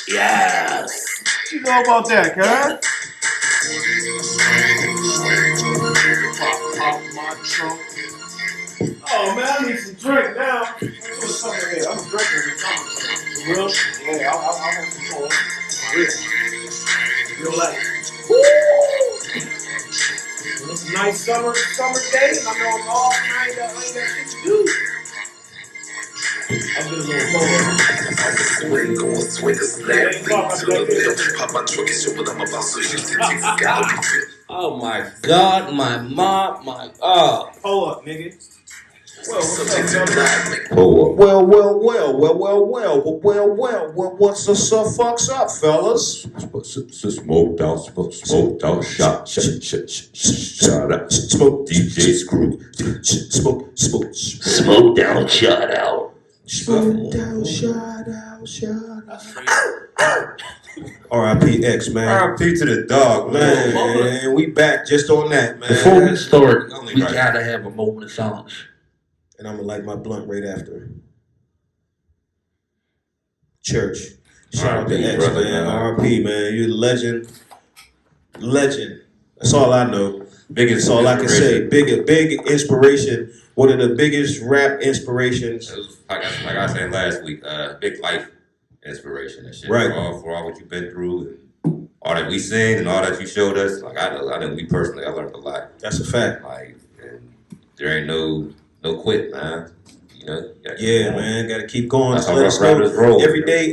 Yes. What you know about that, cuz? Oh man, I need some drink now. What's something here? I'm drinking or something. For real? Yeah, I'll have some more. For real. Real life. Woo! It's a nice summer day. I know I'm off and I ain't got shit to do. I'll get a little Swing on, swing a slap, lead to the left. Pop my truck and show what I'm about, so you can take a gotta be fit. Oh my God, my mom, Hold up, nigga. Well, what's the fucks up, fellas? Smoked out, shot out, smoke DJ Screw, smoked out, shot out. Smoked out, shot out. R.I.P. X, man. R.I.P. to the dog, man. We back just on that, man. Before we start, we gotta have a moment of silence. And I'm gonna light my blunt right after. Church. Shout out to X, brother, man. R.I.P., man. You're a legend. Legend. That's all I know. That's all I can say. Big inspiration. One of the biggest rap inspirations. Like I said last week, big life inspiration and shit. Right. For all what you've been through and all that we seen and all that you showed us. Like I know me personally, I learned a lot. That's a fact. Like, and there ain't no quit, man. You know. Yeah, man. Gotta keep going. That's how Rough Riders roll. Every day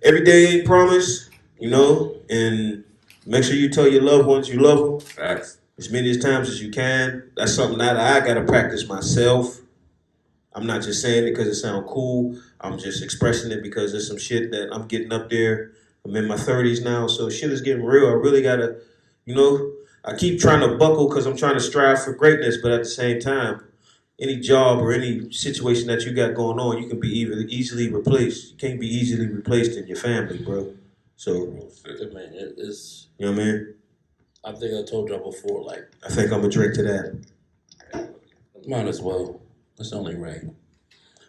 ain't promised. You know, and make sure you tell your loved ones you love them. Facts. As many times as you can. That's something that I gotta practice myself. I'm not just saying it because it sounds cool. I'm just expressing it because there's some shit that I'm getting up there. I'm in my 30s now, so shit is getting real. I really gotta, I keep trying to buckle because I'm trying to strive for greatness, but at the same time, any job or any situation that you got going on, you can be easily replaced. You can't be easily replaced in your family, bro. So, man, it's, you know what I mean? I think I told y'all before, like, I think I'm gonna drink to that. Might as well. It's only right.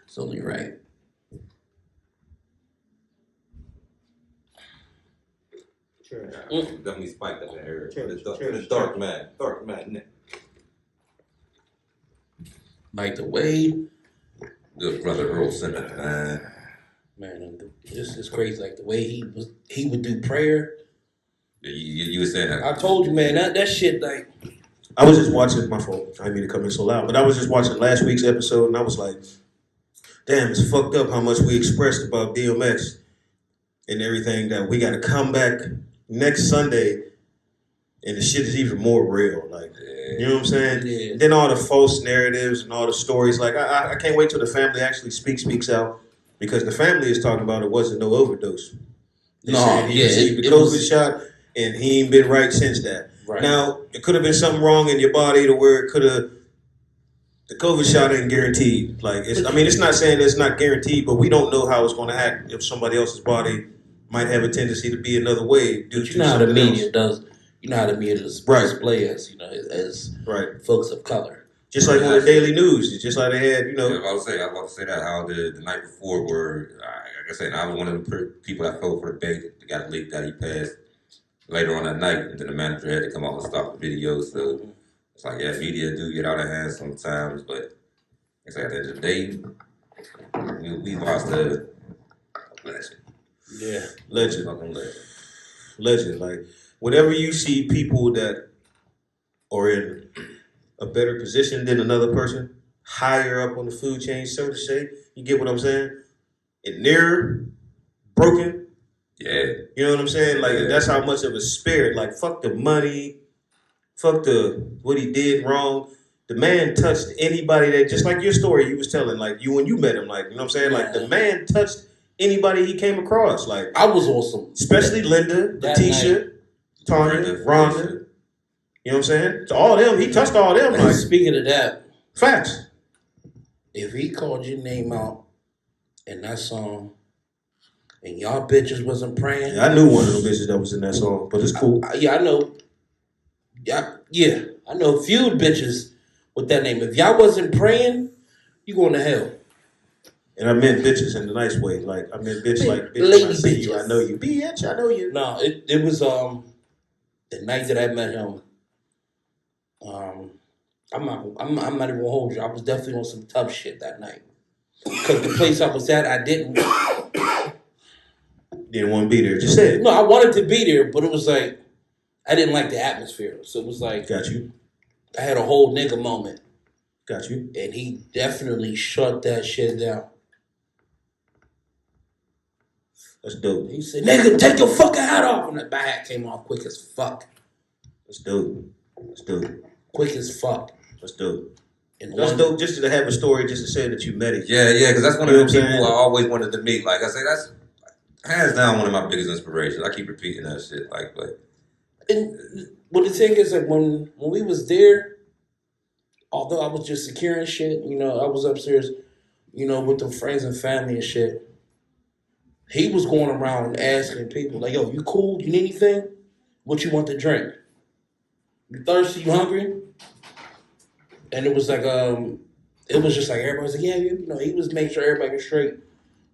It's only right. Definitely spiked up in area. The dark man. Like the way, Good brother Earl Simmons, man. man, this is crazy. Like the way he would do prayer. You were saying that. I told you, man, that shit, like. I was just watching, my fault, I didn't mean to come in so loud, but I was just watching last week's episode and I was like, damn, it's fucked up how much we expressed about DMX and everything that we got to come back next Sunday and the shit is even more real. Like, you know what I'm saying? Yeah. Then all the false narratives and all the stories, like I can't wait till the family actually speaks out because the family is talking about it wasn't no overdose. He received the COVID shot and he ain't been right since that. Right. Now, it could have been something wrong in your body to where it could have. The COVID shot ain't guaranteed. Like, it's not saying it's not guaranteed, but we don't know how it's going to act if somebody else's body might have a tendency to be another way due to you know how the media else. does. You know how the media does Right. display us, as right folks of color. Just like on the daily news, it's just like they had, Yeah, I was about to say that how the night before were, like I said, I was one of the people that fell for the bait that got leaked that he passed later on that night, and then the manager had to come out and stop the video. So it's like, yeah, media do get out of hand sometimes, but it's like at the end of the day, we lost a legend. Yeah, legend. Like, whenever you see people that are in a better position than another person, higher up on the food chain, so to say, you get what I'm saying? And they're broken. Yeah. You know what I'm saying? Like, that's how much of a spirit. Like, fuck the money, fuck what he did wrong. The man touched anybody that, just like your story you was telling, like when you met him, like, you know what I'm saying? Like, the man touched anybody he came across. Like, I was awesome. Especially Linda, Letitia, Tanya, Rhonda. You know what I'm saying? To all them, he touched all them. Like, speaking of that, facts. If he called your name out in that song, and y'all bitches wasn't praying. Yeah, I knew one of them bitches that was in that song, but it's cool. I know. Yeah, I know a few bitches with that name. If y'all wasn't praying, you going to hell. And I meant bitches in the nice way. Like, I meant bitch like, bitch, Lady when I see you, bitches. I know you. Bitch, I know you. No, it was the night that I met him. I'm not even gonna hold you. I was definitely on some tough shit that night. Cause the place I was at, I didn't. Didn't want to be there. Just said. No, I wanted to be there, but it was like I didn't like the atmosphere. So it was like Got you. I had a whole nigga moment, Got you. and he definitely shut that shit down. That's dope. He said, "Nigga, take your fucking hat off," and my hat came off quick as fuck. That's dope. That's dope. Quick as fuck. That's dope. And That's one- dope just to have a story just to say that you met it. Yeah, because that's one You know of the what I'm people saying? I always wanted to meet. Like I say, that's hands down one of my biggest inspirations. I keep repeating that shit. But And well, the thing is that when we was there, although I was just securing shit, I was upstairs, with the friends and family and shit. He was going around asking people like, "Yo, you cool? You need anything? What you want to drink? You thirsty? You hungry?" And it was like, it was just like everybody was like, "Yeah, he was making sure everybody was straight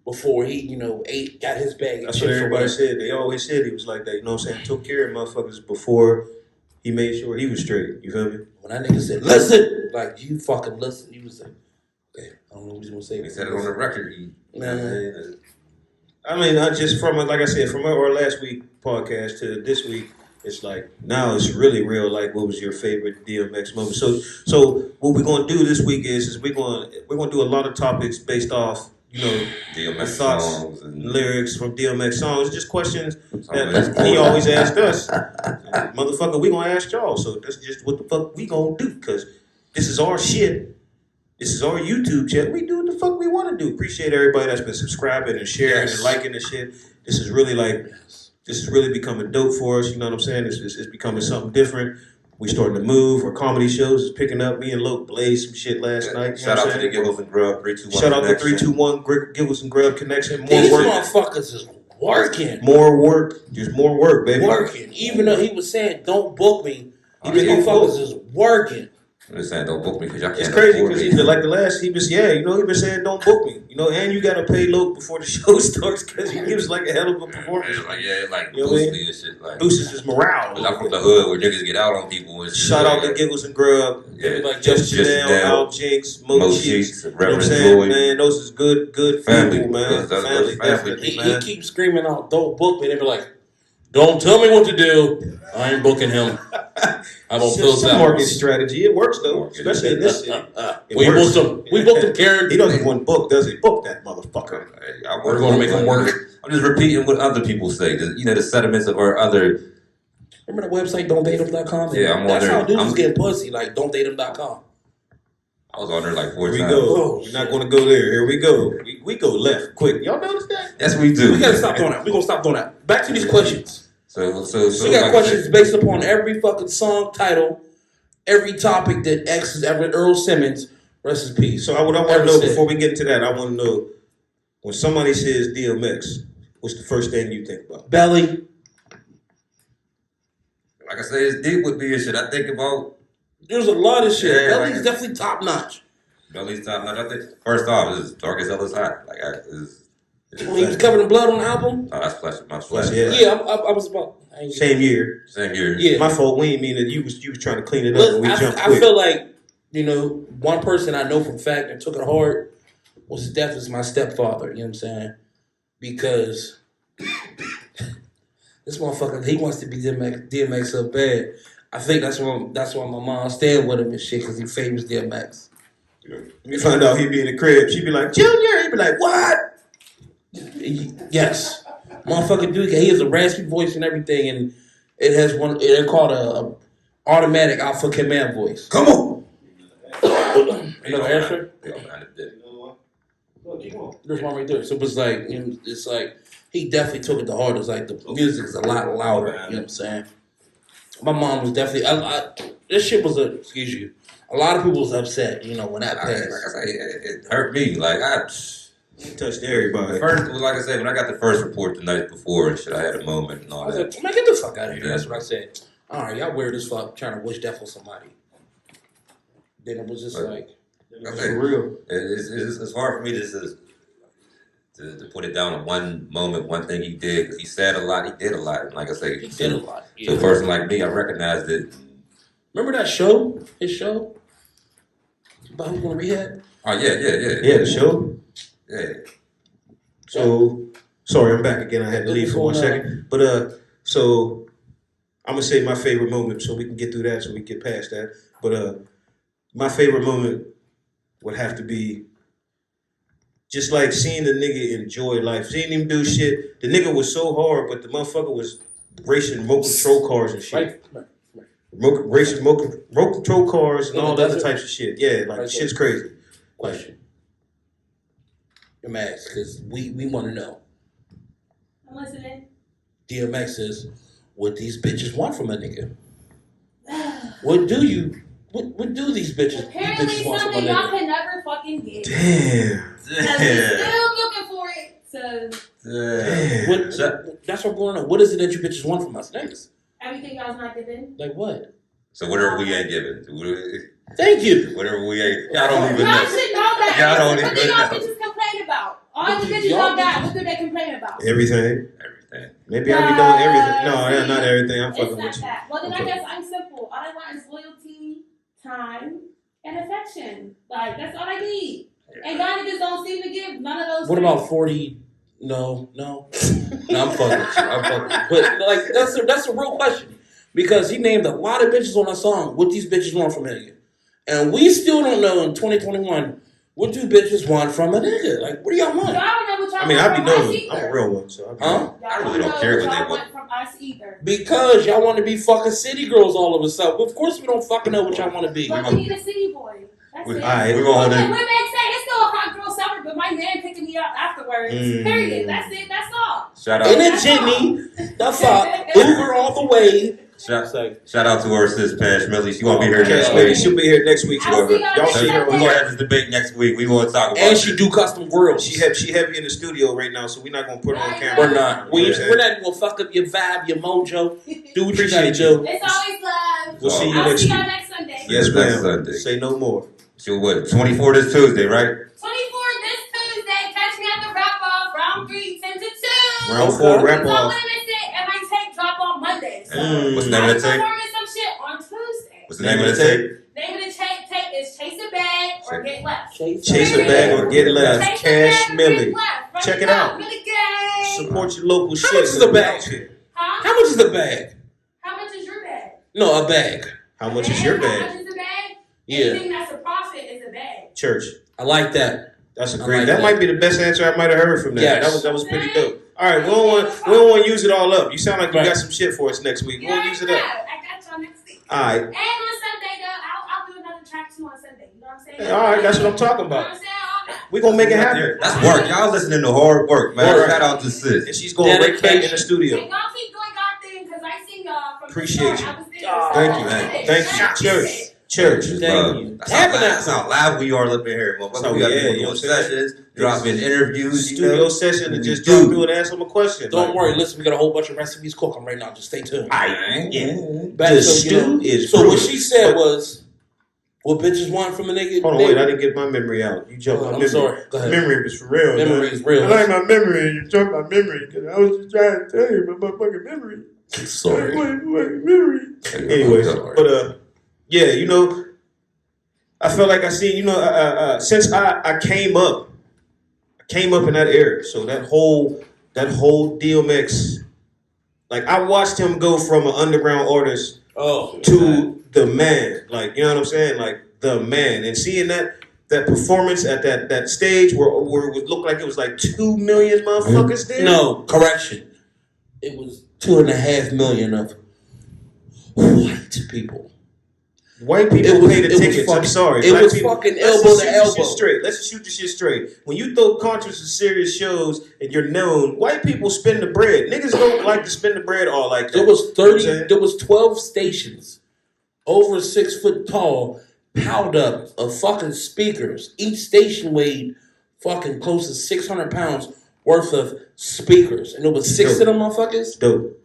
before he, ate, got his bag." of That's what chips or everybody whatever. said. They always said he was like that. You know what I'm saying? Took care of motherfuckers before he made sure he was straight. You feel me? When that nigga said, "Listen," like you fucking listen, he was like, "Okay, I don't know what he's gonna say." he said it on the record. Man. I mean, I just like I said, from our last week podcast to this week, it's like now it's really real. Like, what was your favorite DMX moment? So what we're gonna do this week is we're gonna do a lot of topics based off DMX thoughts, songs and lyrics from DMX songs, just questions some of that his he poetry. always asked us. Motherfucker, we gonna ask y'all. So that's just what the fuck we gonna do, because this is our shit. This is our YouTube channel. We do what the fuck we want to do. Appreciate everybody that's been subscribing and sharing Yes. and liking and shit. This is really this is really becoming dope for us. You know what I'm saying? It's becoming something different. We starting to move. Our comedy shows is picking up. Me and Loke blazed some shit last night. You know Shout what out I'm to the saying? Giggles and Grub 321. Shout out to Connection. 321 Giggles and Grub Connection. More These work. motherfuckers is working. More work. There's more work, baby. Working. Even though he was saying, "Don't book me," Oh, these yeah. motherfuckers is working. I'm just saying, don't book me because y'all can't It's crazy afford because me. he been like the last. He was he been saying don't book me, and you gotta pay Loke before the show starts because he gives like a hell of a performance. It's like You know what I boosting and shit. Like, Booses his morale. I'm from the hood where niggas get out on people and shit. Shout out to Giggles and Grub, Yeah, Like Just Janelle, Al Jinx, Mo Cheeks. Cheeks, You know what I'm Reverend saying, Joy. man? Those is good Family. people, man. Those Family, family. definitely, He man. keeps screaming out, "Don't book me." They be like, "Don't tell me what to do. I ain't booking him. I don't feel It's a market strategy. It works though, especially in this city. It We works. booked him. We booked him, Karen. He doesn't want to book, does he? Book that motherfucker. Hey, I We're work gonna on make him work. I'm just repeating what other people say. The sentiments of our other. Remember the website don'tdatehim.com? Yeah, I'm on That's there. how dudes I'm- get pussy, like don'tdatehim.com. I was on there like 4 Here we times. go. Oh, We're not going to go there. Here we go. We go left quick. Y'all notice that? Yes, we do. We gotta stop doing that. We're gonna stop doing that. Back to these questions. So We got like, questions based upon every fucking song title, every topic that X has ever, Earl Simmons, rest in peace. So what I want to Ever know said. before we get into that, I want to know when somebody says DMX, what's the first thing you think about? Belly. Like I say, it's deep with me and shit. I think about There's a lot of shit. Yeah, Belly's like- definitely top notch. Belly's top notch. I think first off, it's Dark as Hell is Hot. Like When he was covered in blood on the album. Oh, that's Flash. My Flash, Flash. yeah. Yeah, I was about. I ain't- Same year. Same year. Yeah. My fault. We ain't mean that you was trying to clean it up Look, and we jumped I quick. feel like, one person I know for a fact that took it hard was definitely my stepfather, you know what I'm saying? Because this motherfucker, he wants to be DMX so bad. I think that's why my mom staying with him and shit, because he favors DMX. We find out he be in the crib. She be like, Junior. He be like, what? Yes. Motherfucker dude, he has a raspy voice and everything, and it has they're called a automatic alpha command voice. Come on. Another answer? Come There's one right there. So it's like, it's like he definitely took it to heart. It's like the music is a lot louder. You know what I'm saying? My mom was definitely. This shit was excuse you. A lot of people was upset. When that Like passed. I say, it hurt me. Like touched everybody. first, like I said, when I got the first report the night before and shit, I had a moment and all I was that. like, man, get the fuck out of here. That's what I said. All right, y'all weird as fuck trying to wish death on somebody. Then it was just Right. like, Okay. For real. It's hard for me to just to put it down to one moment, one thing he did, because he said a lot, he did a lot. And like I say, He did a lot. to Yeah. a person like me, I recognized it. Remember that show? His show? About who's going to rehab? Oh, yeah. Yeah, the show. Yeah. So sorry, I'm back again. I had to leave for 1 What's going second. But so I'm gonna say my favorite moment so we can get through that, so we can get past that. But my favorite moment would have to be just like seeing the nigga enjoy life, seeing him do shit. The nigga was so hard, but the motherfucker was racing remote control cars and shit. Right. Racing remote control cars and In the all other desert? types of shit. Yeah, like Right shit's crazy. Question. DMX, because we want to know. I'm listening. DMX says, what these bitches want from a nigga? What do these bitches Apparently want from a something y'all nigga? can never fucking get. Damn. Because we're still looking for it. So Damn. That's what we're going on. What is it that you bitches want from us niggas? everything y'all's not giving. Like what? So whatever we ain't giving, Thank you. whatever we ain't, y'all don't even Y'all know. should know that. Y'all don't What do even y'all know. bitches complain about? All the What do bitches y'all y'all got, what do they complain about? Everything. Everything. Maybe I be doing everything. No, yeah, not everything. I'm It's fucking not with you. that. Well, then Okay. I guess I'm simple. All I want is loyalty, time, and affection. Like, that's all I need. And y'all niggas don't seem to give none of those What things. about 40? No. No, I'm fucking with you. I'm fucking with you. But like that's a real question. Because he named a lot of bitches on that song. What these bitches want from a nigga. And we still don't know in 2021 what do bitches want from a nigga. Like, what do y'all want? Y'all don't know what y'all I mean, I want be from us knowing. either. I'm a real one, so I be Huh? Y'all I really don't know care what what they y'all want. from us either. Because y'all want to be fucking city girls all of a sudden. Of course we don't fucking know what y'all want to be. But we need a city boy. That's it. Alright. We're going Women to. say it's still a hot girl summer, but my man picking me up afterwards. Period. That's it. That's all. Shout In out. a jitney, the fuck, Uber all the way. Shout out to our sis, Pash Millie. She gonna be here Okay, next maybe week. she'll be here next week. I'll see y'all Y'all next see her. We Sunday. gonna have this debate next week. We gonna talk about And it. she do custom grills. She heavy in the studio right now, so we're not gonna put her on camera. We're not. You know what I'm saying? We're not gonna fuck up your vibe, your mojo. Do what you gotta Appreciate do. It's always love. We'll see you I'll next see week. y'all next Sunday. Yes, Next ma'am. Sunday. Say no more. So what? 24 this Tuesday, right? 24 this Tuesday. Catch me at the wrap off. Round 3, 10 to 2. Round Okay. 4 wrap So I'm off. gonna miss it, and my tape drop on Monday. So What's the name of I'm the tape? performing some shit on Tuesday. What's the name of the tape? Name of the tape is Chase a Bag or Get Left. Chase a bag or get left. Chase a Cash Bag or Millie. Get Left. Run Check it up. out. Millie Gang. Support your local shit. much is the bag? Huh? How much is the bag? How much is your bag? No, a bag. How much is your How bag? much is the bag? Yeah, Anything that's a profit is a bag. Church. I like that. That's a I great. like that that. might be the best answer I might have heard from that. Yes. That was pretty dope. All right, we don't want to use it all up. You sound like you got some shit for us next week. You We'll already use it know. up. I got y'all next week. All right. And on Sunday, though, I'll do another track too on Sunday. You know what I'm saying? Hey, all right, that's what I'm talking You know what about. I'm saying? All that. We gonna make it happen. That's work. Y'all listening to hard work, man. Work. Shout out to sis. And she's going right back in the studio. And y'all keep doing y'all thing because I seen y'all from Appreciate the start. you. I was there. Oh, Thank you. man. Thank you, church. Church. Thank Love. you. That's how, that's how live we are up in here, That's motherfucker. how We got we- people you know doing what I'm saying? sessions, dropping interviews, you Studio know. session and just Do. drop through and answer my question. Don't worry. Listen, we got a whole bunch of recipes cooking right now. Just stay tuned. Yeah. Back The to, stew is so what brewing. she said was, what bitches want from a nigga. Hold on, wait. I didn't get my memory out. You jumped my I'm memory. sorry. Go ahead. Memory was for real. Memory man. is real. I like my memory, and you jumped my memory because I was just trying to tell you about my fucking memory. Sorry. My fucking memory. Anyways, but yeah, you know, I felt like I seen, you know, since I came up in that era. So that whole DMX, like I watched him go from an underground artist Oh, to the man, like you know what I'm saying, like the man, and seeing that performance at that stage where it would look like it was like 2 million motherfuckers there. no, correction. It was 2.5 million of white people. White people It was- pay the it was tickets. I'm fucking- sorry. it Black was people, fucking let's elbow just to shoot this elbow. shit straight. Let's shoot this shit straight. When you throw concerts and serious shows and you're known, white people spend the bread. Niggas don't like to spend the bread all like that. There was You know what I'm 30. saying? There was 12 stations, over 6 foot tall, piled up of fucking speakers. Each station weighed fucking close to 600 pounds worth of speakers, and there was 6 of them motherfuckers. Dope.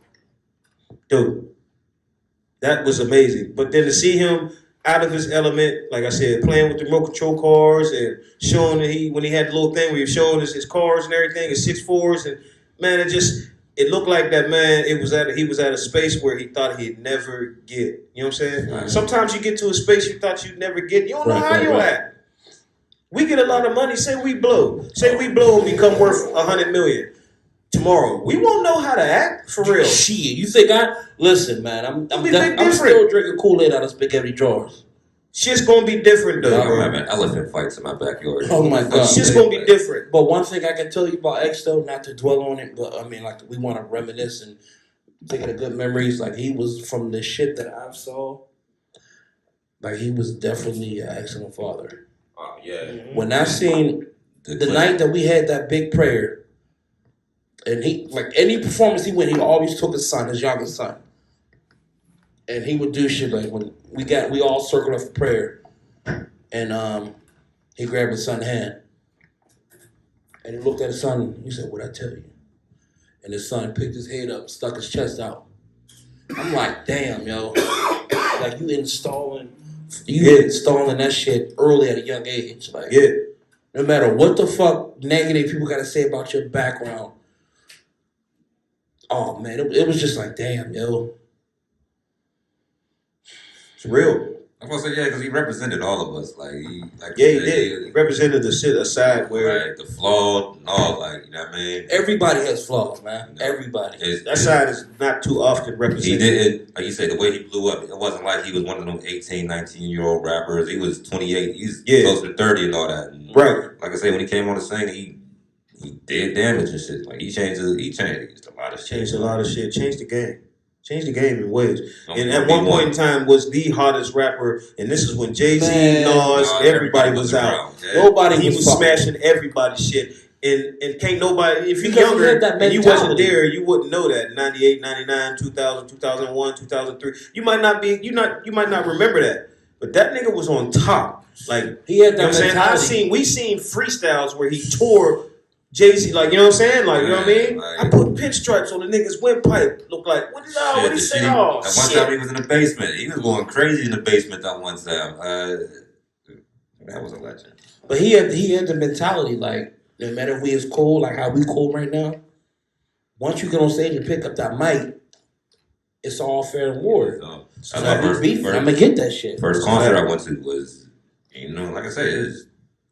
That was amazing. But then to see him out of his element. Like I said, playing with the remote control cars and showing that when he had the little thing where he was showing his cars and everything, his 6.4s, and man, it looked like that man. He was at a space where he thought he'd never get. You know what I'm saying? Right. Sometimes you get to a space you thought you'd never get. You don't know Right, how right, you right. at. We get a lot of money. Say we blow and become worth $100 million tomorrow. We won't know how to act for real. Shit, you think listen, man? I'm It'll be big I'm different. still drinking Kool-Aid out of spaghetti jars. Shit's gonna be different though, I'm bro. having elephant fights in my backyard. Oh my God. Shit's gonna be different. But one thing I can tell you about X though, not to dwell on it, but I mean, like we want to reminisce and think of the good memories. Like he was from the shit that I've saw. Like he was definitely an excellent father. Oh yeah. When I seen the night that we had that big prayer, and he like any performance he went, he always took his son, his youngest son, and he would do shit like when we all circled up for prayer, and he grabbed his son's hand, and he looked at his son. He said, "What'd I tell you?" And his son picked his head up, stuck his chest out. I'm like, "Damn, yo, like you installing that shit early at a young age, like." Yeah. No matter what the fuck negative people gotta say about your background. Oh man, it was just like, damn, yo. It's real. I'm gonna say yeah, because he represented all of us. He did. He represented the shit aside where the flawed and all, like, you know what I mean? Everybody has flaws, man. No. Everybody. that side is not too often He represented. didn't, like you said, the way he blew up, it wasn't like he was one of them 18, 19-year-old rappers. He was 28. He's close to 30 and all that. And Right. like I say, when he came on the scene, he did damage and shit. Like he changed a lot of shit. Changed a lot of shit. Changed the game. Changed the game in ways. Don't And get at me one point in wrong. time was the hottest rapper, and this is when Jay-Z, Man. Nas, everybody was out. around. Yeah. Nobody He was was fucking. smashing everybody's shit. And can't nobody, if you're Because he younger had that and you wasn't mentality. there, you wouldn't know that. 98, 99, 2000, 2001, 2003. You might not remember that. But that nigga was on top. Like, He had you know that what I'm saying? mentality. We seen freestyles where he tore Jay-Z, like, you know what I'm saying? Like, you know what I mean? Like- I put pinstripes on the nigga's windpipe. Look like, what did he say? Oh, That one shit. time he was in the basement. He was going crazy in the basement that one time. That was a legend. But he had the mentality, like, no matter if we is cool, like how we cool right now, once you get on stage and pick up that mic, it's all fair and war. So, I'm I not beefing. I'm gonna get that shit. first concert I went to was, like I said, it's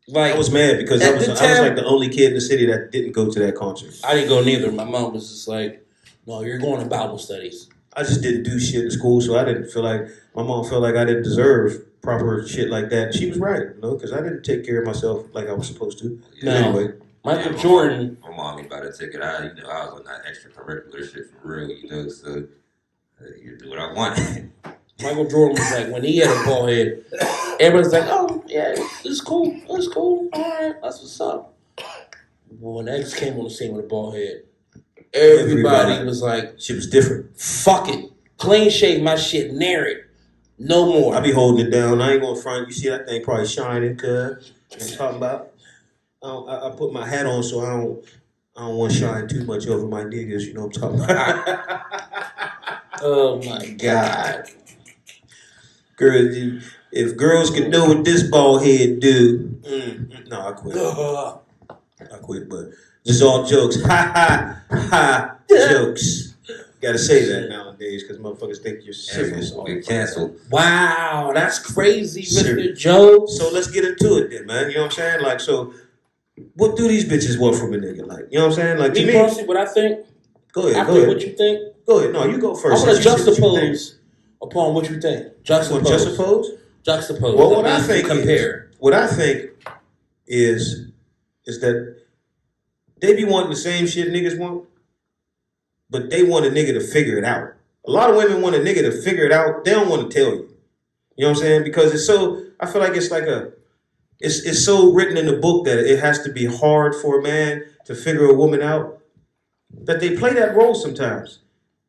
Like I was mad because I At was the like time- the only kid in the city that didn't go to that concert. I didn't go neither. My mom was just like, "No, you're going to Bible studies." I just didn't do shit in school, so I didn't feel like my mom felt like I didn't deserve proper shit like that. And she was right, because I didn't take care of myself like I was supposed to. No. Anyway, Michael my Jordan. Mom, my mom ain't about to take it. I was on that extracurricular shit for real, so you do what I want. Michael Jordan was like, when he had a bald head, everybody's like, "Oh yeah, it's cool, all right, that's what's up." But when X came on the scene with a bald head, everybody was like, shit was different. "Fuck it, clean shave my shit, nair it, no more." I be holding it down. I ain't gonna front. You see that thing probably shining, cuz. You know what I'm talking about? I put my hat on so I don't want to shine too much over my niggas. You know what I'm talking about? Oh my God. Girls, if girls could do what this bald head do, no, I quit. I quit, but just all jokes. Ha ha ha, jokes. Gotta say that nowadays because motherfuckers think you're serious. Get canceled. Wow, that's crazy, Mr. Serious. Joe. So let's get into it then, man. You know what I'm saying? Like, so what do these bitches want from a nigga? Like, you know what I'm saying? Like, to Me me, personally, what I think, go ahead, after what you think, Go ahead. No, you go I first. want to Since you said what you think. juxtapose upon what you think. You want Juxtapose. juxtapose? Well, That what I means think compare. What I think is that they be wanting the same shit niggas want, but they want a nigga to figure it out. A lot of women want a nigga to figure it out. They don't want to tell you. You know what I'm saying? Because it's so. I feel like it's like it's so written in the book that it has to be hard for a man to figure a woman out that they play that role sometimes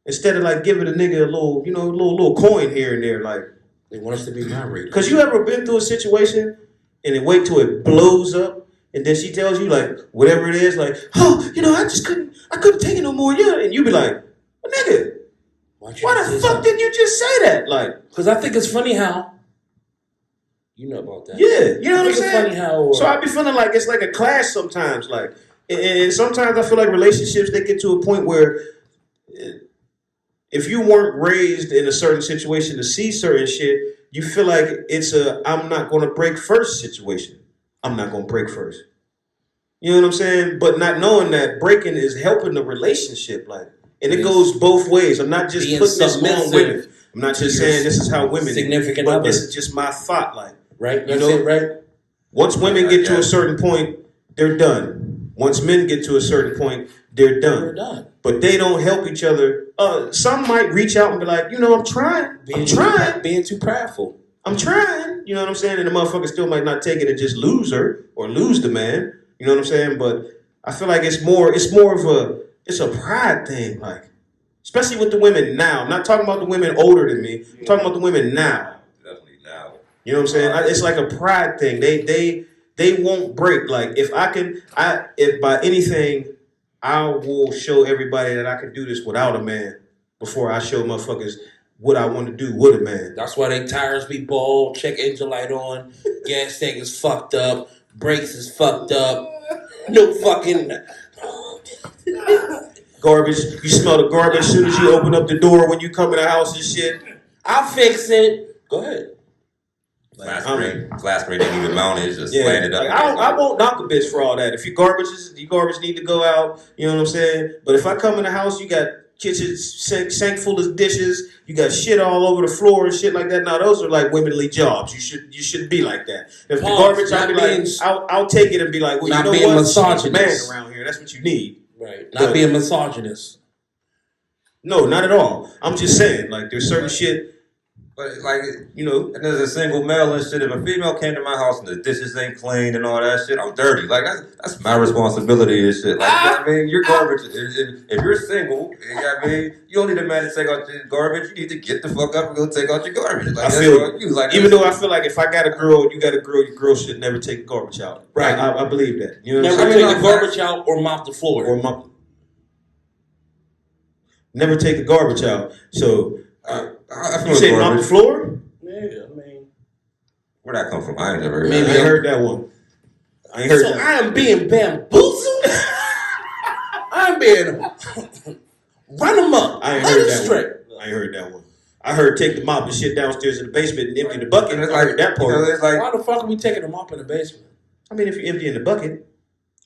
instead of like giving a nigga a little, little coin here and there, like. They want us to be married. Because you ever been through a situation and then wait till it blows up and then she tells you like whatever it is, like, oh, I couldn't take it no more, yeah. And you be like, well, nigga, why the fuck did you just say that? Like, Because I think it's funny how You know about that. Yeah, you know what I'm It's saying? funny how. So I be feeling like it's like a clash sometimes. Like, and sometimes I feel like relationships, they get to a point where if you weren't raised in a certain situation to see certain shit, you feel like it's a I'm not going to break first situation. I'm not going to break first. You know what I'm saying? But not knowing that breaking is helping the relationship, like, and it goes both ways. I'm not just being putting this on submissive women. I'm not just to your saying this is how women, significant but other. this is just my thought. Like, Right? You That's know, it, right? once women get to Yeah. a certain point, they're done. Once men get to a certain point, they're We're done. done. But they don't help each other. Some might reach out and be like, I'm trying. I'm trying. Being too prideful. I'm trying. You know what I'm saying? And the motherfucker still might not take it and just lose her or lose the man. You know what I'm saying? But I feel like it's more of it's a pride thing, like, especially with the women now. I'm not talking about the women older than me. I'm talking about the women now. Definitely now. You know what I'm saying? It's like a pride thing. They won't break. Like, if by anything, I will show everybody that I can do this without a man before I show motherfuckers what I want to do with a man. That's why they tires be bald, check engine light on, gas tank is fucked up, brakes is fucked up, no fucking. Garbage. You smell the garbage as soon as you open up the door when you come in the house and shit. I'll fix it. Go ahead. Glass screen ain't even mounted, it's just Yeah, slanted up. like, I won't knock a bitch for all that. If your garbage need to go out, you know what I'm saying? But if I come in the house, you got kitchen sink full of dishes, you got shit all over the floor and shit like that. Now those are like womenly jobs. You shouldn't be like that. If the garbage, I'll be like, I'll take it and be like, well, you know being what? misogynist. Man around here, that's what you need. Right. Not being misogynist. No, not at all. I'm just saying, like, there's certain shit, But like, and and there's a single male and shit. If a female came to my house and the dishes ain't clean and all that shit, I'm dirty. Like, that's my responsibility and shit. Like, you know what I mean, you're garbage. If you're single, you know what I mean, you don't need a man to take out your garbage. You need to get the fuck up and go take out your garbage. Like, I that's feel what you like. even though I feel like if I got a girl, you got a girl, your girl should never take the garbage out. Right. I believe that. You know what Never I'm take saying? the garbage out or mop the floor. Never take the garbage out. So I feel you say mop garbage. the floor? Yeah, I mean. Where'd that come from? I ain't never heard I Maybe that. ain't heard that one. I ain't heard So that. I am being bamboozled. I'm being run them up. I ain't Let heard it that straight. one. I ain't heard that one. I heard take the mop and shit downstairs in the basement and empty the bucket. And it's I heard that you know, part. it's like, Why the fuck are we taking them up in the basement? I mean, if you're emptying the bucket,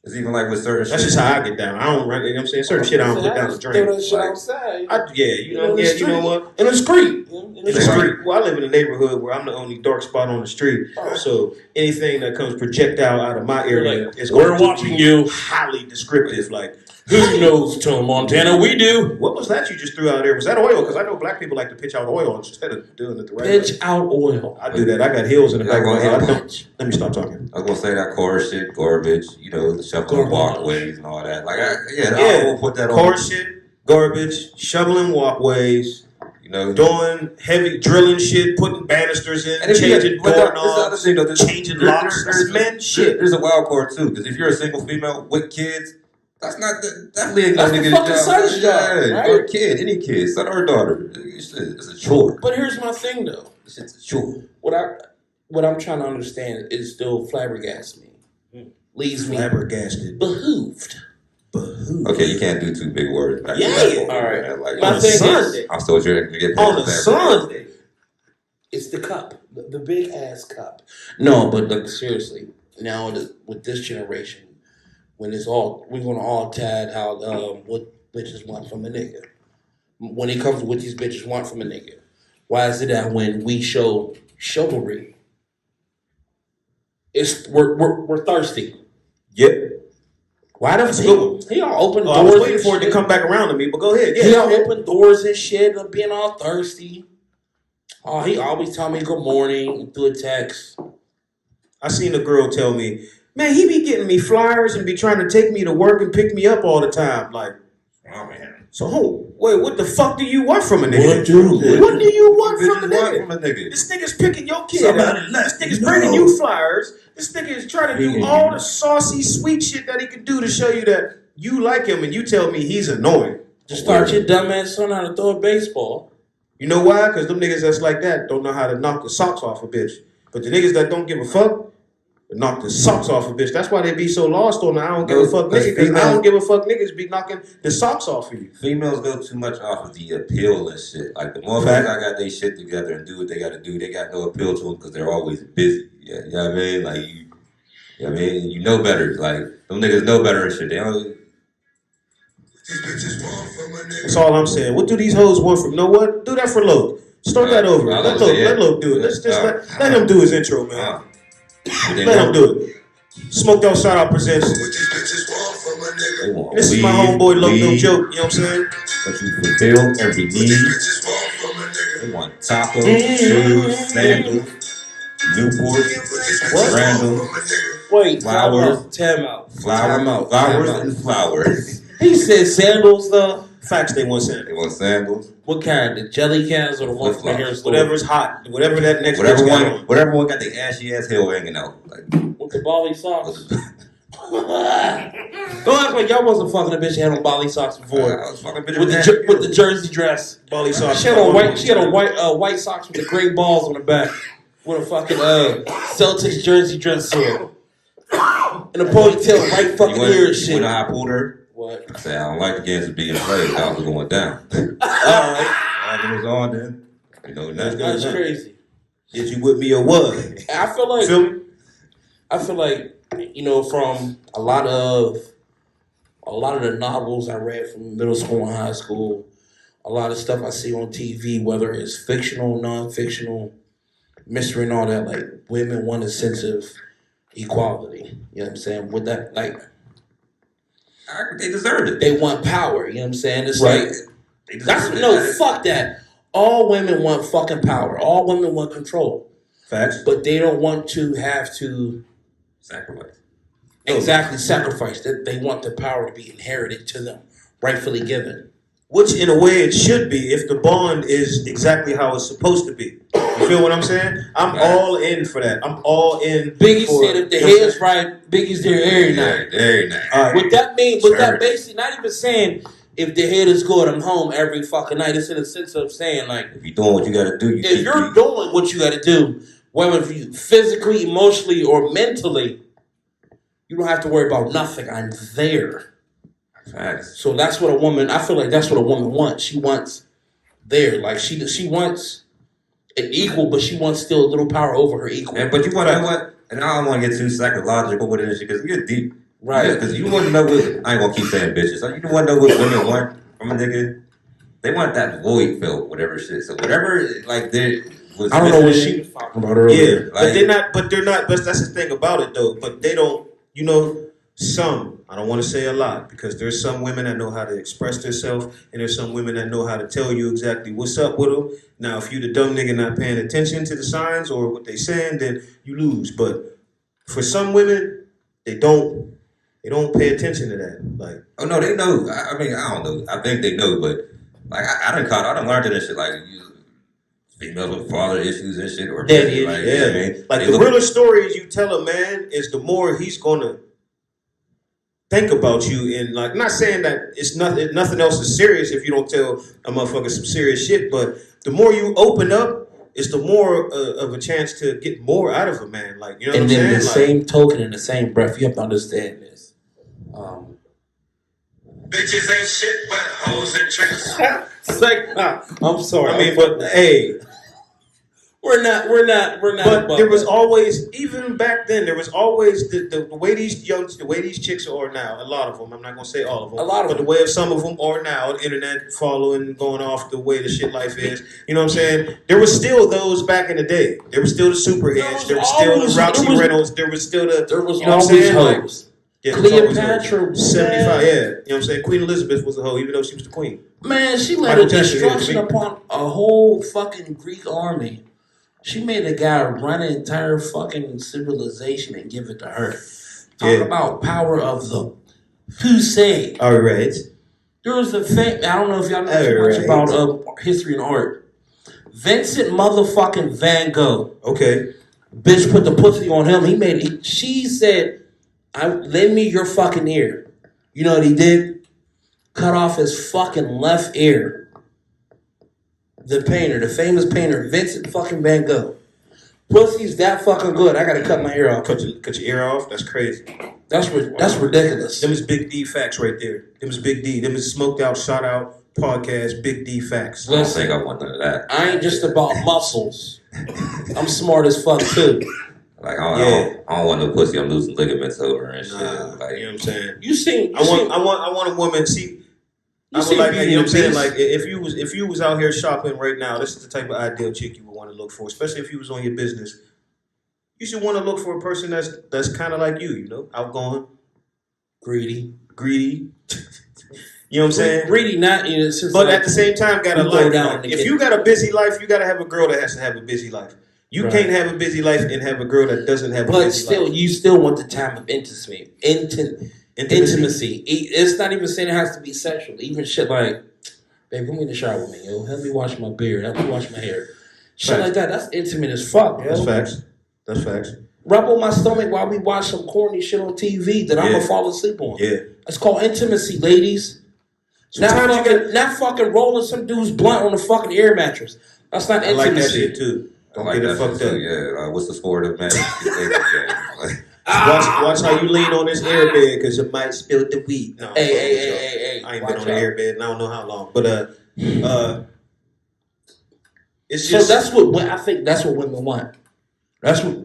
it's even like with certain that's shit. just how I get down. I don't run. You know what I'm saying? Certain shit I don't put down the Throw drain. that shit Like, outside. You know what? In the street. In the street. Well, I live in a neighborhood where I'm the only dark spot on the street. So anything that comes projectile out of my area is going We're to watching be you. highly descriptive. Like, Who knows, Tom Montana? We do. what was that you just threw out there? Was that oil? Because I know black people like to pitch out oil instead of doing it the right Pitch way. out oil. I do that. I got hills in the Yeah, back of my well, head. yeah. Let me stop talking. I was gonna say that car shit, garbage, the shuffling Garbage. walkways and all that. Like, I Yeah. will put that Car on. shit, garbage, shoveling walkways, You know, doing heavy drilling shit, putting banisters in, and if you changing but that- this is the other doorknobs, thing, though, there's- changing locks. That's men shit. There's a wild card too, because if you're a single female with kids, that's not definitely ain't no That's the nigga's fucking job. son's job, Yeah, right? or a kid, any kid, son or daughter. It's a chore. But here's my thing, though. It's a chore. What I'm trying to understand is still flabbergasting me. Leaves me Flabbergasted. behooved. Okay, you can't do two big words. Back to Yeah. back. All right. Like, My On a thing is- Sunday. I'm still trying to get paid On for a that. Sunday. It's the cup, the big ass cup. No, but like seriously, now with this generation, when we're gonna all tad how what bitches want from a nigga. When it comes to what these bitches want from a nigga, why is it that when we show chivalry, we're thirsty? Yep. Why That's a does good one. he all open Oh, doors? I was waiting and for it to shit? come back around to me, but go ahead. He Yeah. all open doors and shit, and being all thirsty. Oh, he always tell me good morning through a text. I seen a girl tell me, man, he be getting me flyers and be trying to take me to work and pick me up all the time. Like, Oh man. so wait, what the fuck do you want from a nigga? What do you- What do you want from a Bitches want nigga? from a nigga. This nigga's picking your kid Somebody up. let This nigga's me bringing know. you flyers. This nigga is trying to do all the saucy, sweet shit that he can do to show you that you like him, and you tell me he's annoying. Just start your dumb ass son how to throw a baseball. You know why? Because them niggas that's like that don't know how to knock the socks off a bitch. But the niggas that don't give a fuck, knock the socks off a bitch. That's why they be so lost on the I don't give a fuck nigga, because I don't give a fuck niggas be knocking the socks off of you. Females go too much off of the appeal and shit. Like the motherfuckers I got their shit together and do what they got to do, they got no appeal to them because they're always busy. Yeah, you know what I mean? Like you know what I mean? You know better. Like them niggas know better and shit. They don't. That's all I'm saying. What do these hoes want from? You know what? Do that for Loke. Start that over. Let Loke do it. Let's just let him do his intro, man. Let him do it. Smoked Out Shout Out presents. This is my homeboy Loke, no joke. You know what I'm saying? But you fulfill every need. They want tacos, shoes, sandals, Newport, random Wait, flowers, time out. flowers and flowers. He said sandals though. Facts, they want They sandals. want sandals. What kind? The jelly cans or the one from the hair store? Whatever's hot. Whatever that next Whatever bitch got one, whatever one got the ashy ass hair hanging out. Like, With the Bali socks. Don't act like y'all wasn't fucking a bitch that had on Bali socks before. I was fucking bitch With the jersey dress. Bali socks. She had a white socks with the gray balls on the back. With a fucking Celtics jersey dress on. And a ponytail right fucking here and shit. You know how I pulled her? What? I said, I don't like the games being played. I was going down. Alright. It was on then. You know, that's good. That's crazy. Is you with me or what? I feel like, you know, from a lot of the novels I read from middle school and high school, a lot of stuff I see on TV, whether it's fictional, non-fictional, mystery and all that, like women want a sense of equality. You know what I'm saying? With that, like, They deserved it. they want power. You know what I'm saying? It's Right. like, They deserved it. no, fuck that. All women want fucking power. All women want control. Facts. But they don't want to have to Sacrifice. exactly sacrifice. They want the power to be inherited to them, rightfully given. Which, in a way, it should be if the bond is exactly how it's supposed to be. You feel what I'm saying? I'm all in for that. I'm all in. Biggie for, said if the you know what I'm head's right, Biggie's there every night. Very nice. All right. What that mean? What that Sure. basically not even saying if the head is good, I'm home every fucking night. It's in the sense of saying like If you're doing what you gotta do, you if you're doing what you got to do, whether you physically, emotionally, or mentally, you don't have to worry about nothing. I'm there. Facts. So that's what a woman. I feel like that's what a woman wants. She wants there, like she wants an equal, but she wants still a little power over her equal. But you want to know what? And I don't want to get too psychological with it and shit because you're deep. Right. Because you want to know what, I ain't going to keep saying bitches. Like, you want to know what women want from a nigga? They want that void filled, whatever shit. So whatever, like, there was. I don't know what missing- she was talking about earlier. Yeah, but they're not. But they're not. But that's the thing about it, though. But they don't. You know, some. I don't want to say a lot because there's some women that know how to express themselves, and there's some women that know how to tell you exactly what's up with them. Now, if you the dumb nigga not paying attention to the signs or what they saying, then you lose. But for some women, they don't. They don't pay attention to that. Like, Oh, no, they know. I mean, I don't know. I think they know, but, like, I done learned this shit. Like, females with father issues and shit. Or daddy, like, yeah. I mean, Like, they the look- realer stories you tell a man is the more he's gonna think about you. And, like, not saying that it's nothing else is serious if you don't tell a motherfucker some serious shit, but the more you open up, it's the more of a chance to get more out of a man. Like, you know what And I'm then saying? the Like, same token, in the same breath, you have to understand this. Bitches ain't shit but hoes and tricks. I'm sorry. I mean, but hey, we're not. but above there was that. always, even back then, there was always the way the way these chicks are now. A lot of them. I'm not gonna say all of them. A lot of but them. the way of some of them are now. The internet following, going off the way the shit life is. You know what I'm saying? There was still those back in the day. There was still the superheads. There was still the Roxy Reynolds. There was still the. There was You know what I'm always saying? Like, hoes. yeah, there was always Cleopatra, hoes. 75. Yeah, you know what I'm saying? Queen Elizabeth was a hoe, even though she was the queen. Man, she led Michael a Jackson, destruction yeah, upon a whole fucking Greek army. She made a guy run an entire fucking civilization and give it to her. Talk Yeah. about power of the Hussein. All right. There was a I don't know if y'all know too much Alright. about history and art. Vincent motherfucking Van Gogh. Okay. Bitch put the pussy on him. He made it. She said, lend me your fucking ear. You know what he did? Cut off his fucking left ear. The painter, the famous painter, Vincent fucking Van Gogh. Pussy's that fucking good. I gotta cut my hair off. Cut your ear off. That's crazy. That's ridiculous. Them is Big D facts right there. Them is Big D. Them is smoked out, shot out podcast. Big D facts. I don't think I want none of that. I ain't just about muscles. I'm smart as fuck too. Like I don't want no pussy. I'm losing ligaments over and shit. Nah, Like you know what I'm saying. You seen? I want a woman. See, I would like, you know what I'm saying. Like if you was out here shopping right now, this is the type of ideal chick you would want to look for, especially if you was on your business. You should want to look for a person that's kind of like you know, outgoing, greedy. You know what I'm saying? Greedy, not you know, it's just But like, at the same time, got a you go life. down Like, and if get- you got a busy life, you got to have a girl that has to have a busy life. You Right. can't have a busy life and have a girl that doesn't have a but busy still, life. you still want the time of intimacy. Intimacy. It's not even saying it has to be sexual. Even shit like, babe, come in the shower with me, yo. Help me wash my beard. Help me wash my hair. Shit Facts. like that. That's intimate as fuck, yo. That's facts. That's facts. Rub on my stomach while we watch some corny shit on TV that I'm Yeah. gonna fall asleep on. Yeah. That's called intimacy, ladies. Not Sometimes you fucking, not fucking rolling some dude's blunt on a fucking air mattress. That's not I like that intimacy. shit too. I Don't like get that it fucked shit up. too. Yeah. What's the sport of man? Like, Watch how you lean on this airbed because you might spill the weed. No, Hey. I ain't been watch on the out. airbed and I don't know how long. But it's So just that's what I think. That's what women want. That's what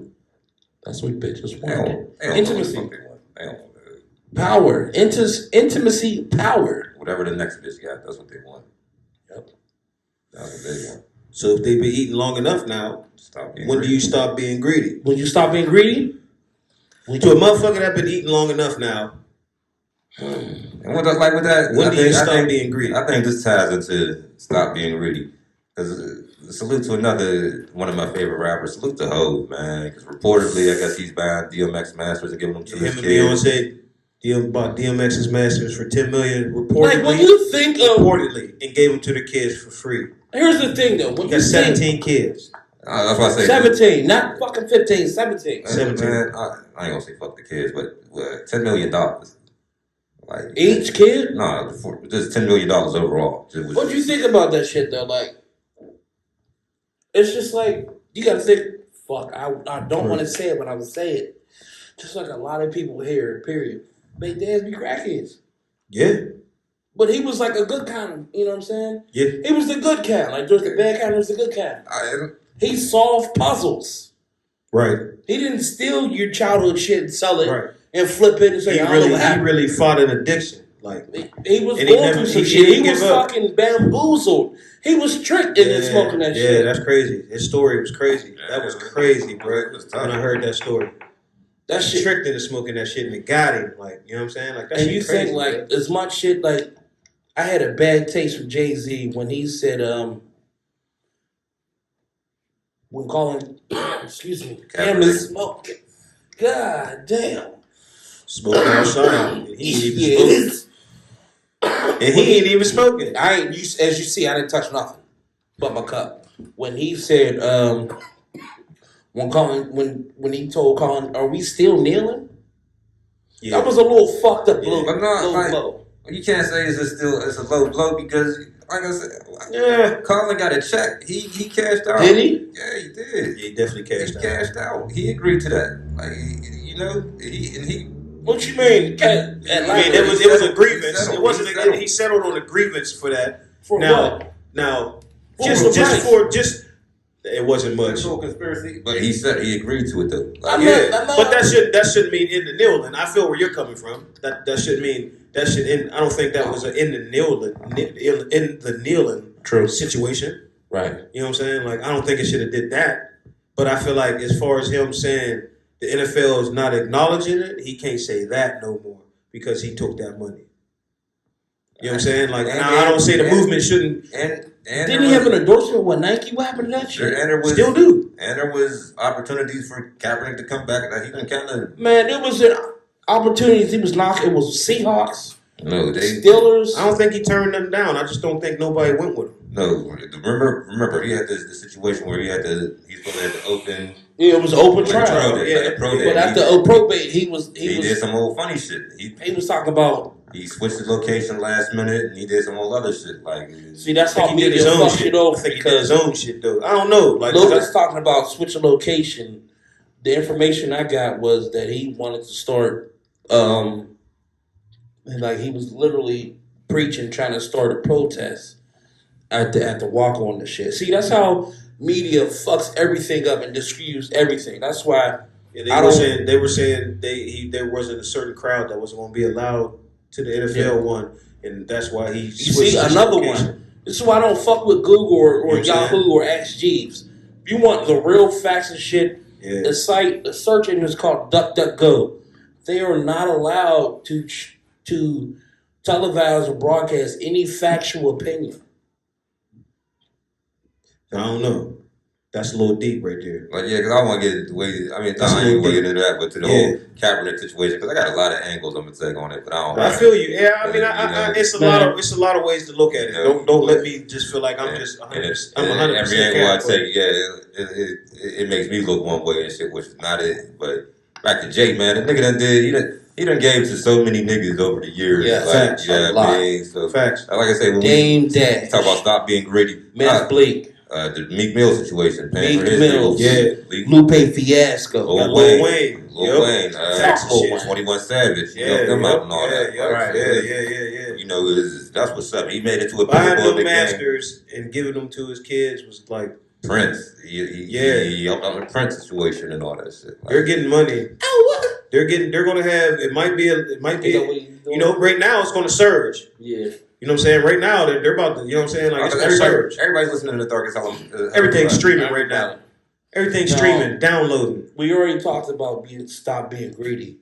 bitches they want. don't Intimacy. know what the fuck they want. They don't. Power, intimacy, power. Whatever the next bitch got, that's what they want. Yep. That's what they want. so if they've been eating long enough now, Stop being when do greedy. you stop being greedy? When you stop being greedy, To a motherfucker that been eating long enough now, And with that, when I do you think- stop I think- being greedy? I think this ties into stop being greedy. Because salute to one of my favorite rappers. Salute to Hov, man. Because reportedly, I guess he's buying DMX masters and giving them to Him his and kids. Beyonce bought DMX's masters for $10 million like when reportedly, you think of, and gave them to the kids for free. here's the thing though. When He you got think 17 kids. That's why I say 17, not fucking 15, 17. 17. Man, I ain't gonna say fuck the kids, but $10 million. Like Each kid? No, just $10 million overall. What do you think about that shit though? Like, it's just like you gotta think. Fuck, I don't want to say it, but I would say it. Just like a lot of people here, period. They dads be crackheads, Yeah. but he was like a good kind of. You know what I'm saying? Yeah. He was the good kind. Like there's the bad kind, there's the good kind. He solved puzzles. Right. He didn't steal your childhood shit and sell it Right. and flip it and say, He I don't know what really, happened. really fought an addiction. Like, He was And he going never- through some he shit. He didn't was give up. fucking bamboozled. He was tricked into smoking that yeah, shit. that's crazy. His story was crazy. That was crazy, bro. It was tough. When I heard that story, That he shit. tricked into smoking that shit and it got him. Like, you know what I'm saying? Like that And shit you crazy, think like bro. as much shit like I had a bad taste from Jay-Z when he said when calling excuse me Cam is smoking. God damn. Smoking outside. He ain't even Yeah, smoking. it's- And he ain't even smoking. I ain't as you see, I didn't touch nothing but my cup. When he said when he told Colin, are we still kneeling? Yeah. That was a little fucked up Yeah. little, But no, little like- blow. You can't say it's a low blow because, like I said, Yeah. Colin got a check. He cashed out. Did he? Yeah, he did. He definitely He cashed out. cashed out. He agreed to that. Like he. What you mean? At I mean, Lightweight? it was a grievance. settled. It wasn't. He settled. He settled on a grievance for that. For Now, what? now, What was the price? it wasn't much. Full conspiracy, but he said he agreed to it though. I'm Like, not- But that shouldn't mean in the kneeling. I feel where you're coming from. That shouldn't mean that should. I don't think that was a in the kneeling True. situation. Right. You know what I'm saying? Like I don't think it should have did that. But I feel like as far as him saying the NFL is not acknowledging it, he can't say that no more because he took that money. You know what I'm saying? Like, and I don't say the movement shouldn't. and Didn't he have an endorsement with Nike? What happened to that shit? and there was Still do. and there was opportunities for Kaepernick to come back that he didn't kind of. Man, there was an opportunities. He was knocking. It was Seahawks, No, they Steelers. I don't think he turned them down. I just don't think nobody went with him. no. Remember, he had this situation where he's supposed to have to open. Yeah, it was an open like a trial. pro day, yeah. like a pro day. But after a probate, he he did some old funny shit. he was talking about he switched his location last minute and he did some whole other shit. Like, See, that's I how think he did media his own fucks shit. it over I think he did his because own shit though. I don't know. Like, Logan's talking about switching location. The information I got was that he wanted to start, like he was literally preaching, trying to start a protest at the walk on the shit. See, that's how media fucks everything up and disfuse everything. That's why yeah, they were saying there wasn't a certain crowd that was going to be allowed to the NFL one, and that's why he you switched see his another location. one. This is why I don't fuck with Google or You know what I'm Yahoo saying? or Ask Jeeves. If you want the real facts and shit, Yeah. the search engine is called DuckDuckGo. They are not allowed to televise or broadcast any factual opinion. I don't know. That's a little deep right there. Like, yeah, because I want to get the way. I mean, That's I a ain't little get into that, but to the Yeah. whole Kaepernick situation, because I got a lot of angles I'm gonna take on it, but I don't. I feel you. Yeah, I mean, it's a lot Man. of ways to look at it. Yeah. Don't let me just feel like I'm Yeah. just And 100%. and I'm 100% every angle I Cap, take, it makes me look one way and shit, which is not it. But back to Jay, man, the nigga done did. He done gave to so many niggas over the years. Yeah, like, facts, you know a what I lot. mean? So, Facts. like I say, when Dame we Dash, talk about stop being greedy, Meth Bleak, the Meek Mill situation, paying Meek for his Mills. deals, Lupe Fiasco. Got Lil Lil Wayne, Wayne. Facts and shit. 21 Savage, you Yeah, know, them yep, out and all that. yeah, Like, Right. yeah. You know, that's what's up. He made it to a Buying pinnacle of them the game. masters and giving them to his kids was like, Prince, Yeah. he helped out the Prince situation and all that shit. Like, they're getting money. They're gonna have. It might be. You know, right now it's gonna surge. Yeah. You know what I'm saying? Right now they're about to. You know what I'm saying? Like it's gonna surge. everybody's listening to the Darkest Hour. Everything's streaming right now. Everything's No. streaming, downloading. We already talked about stop being greedy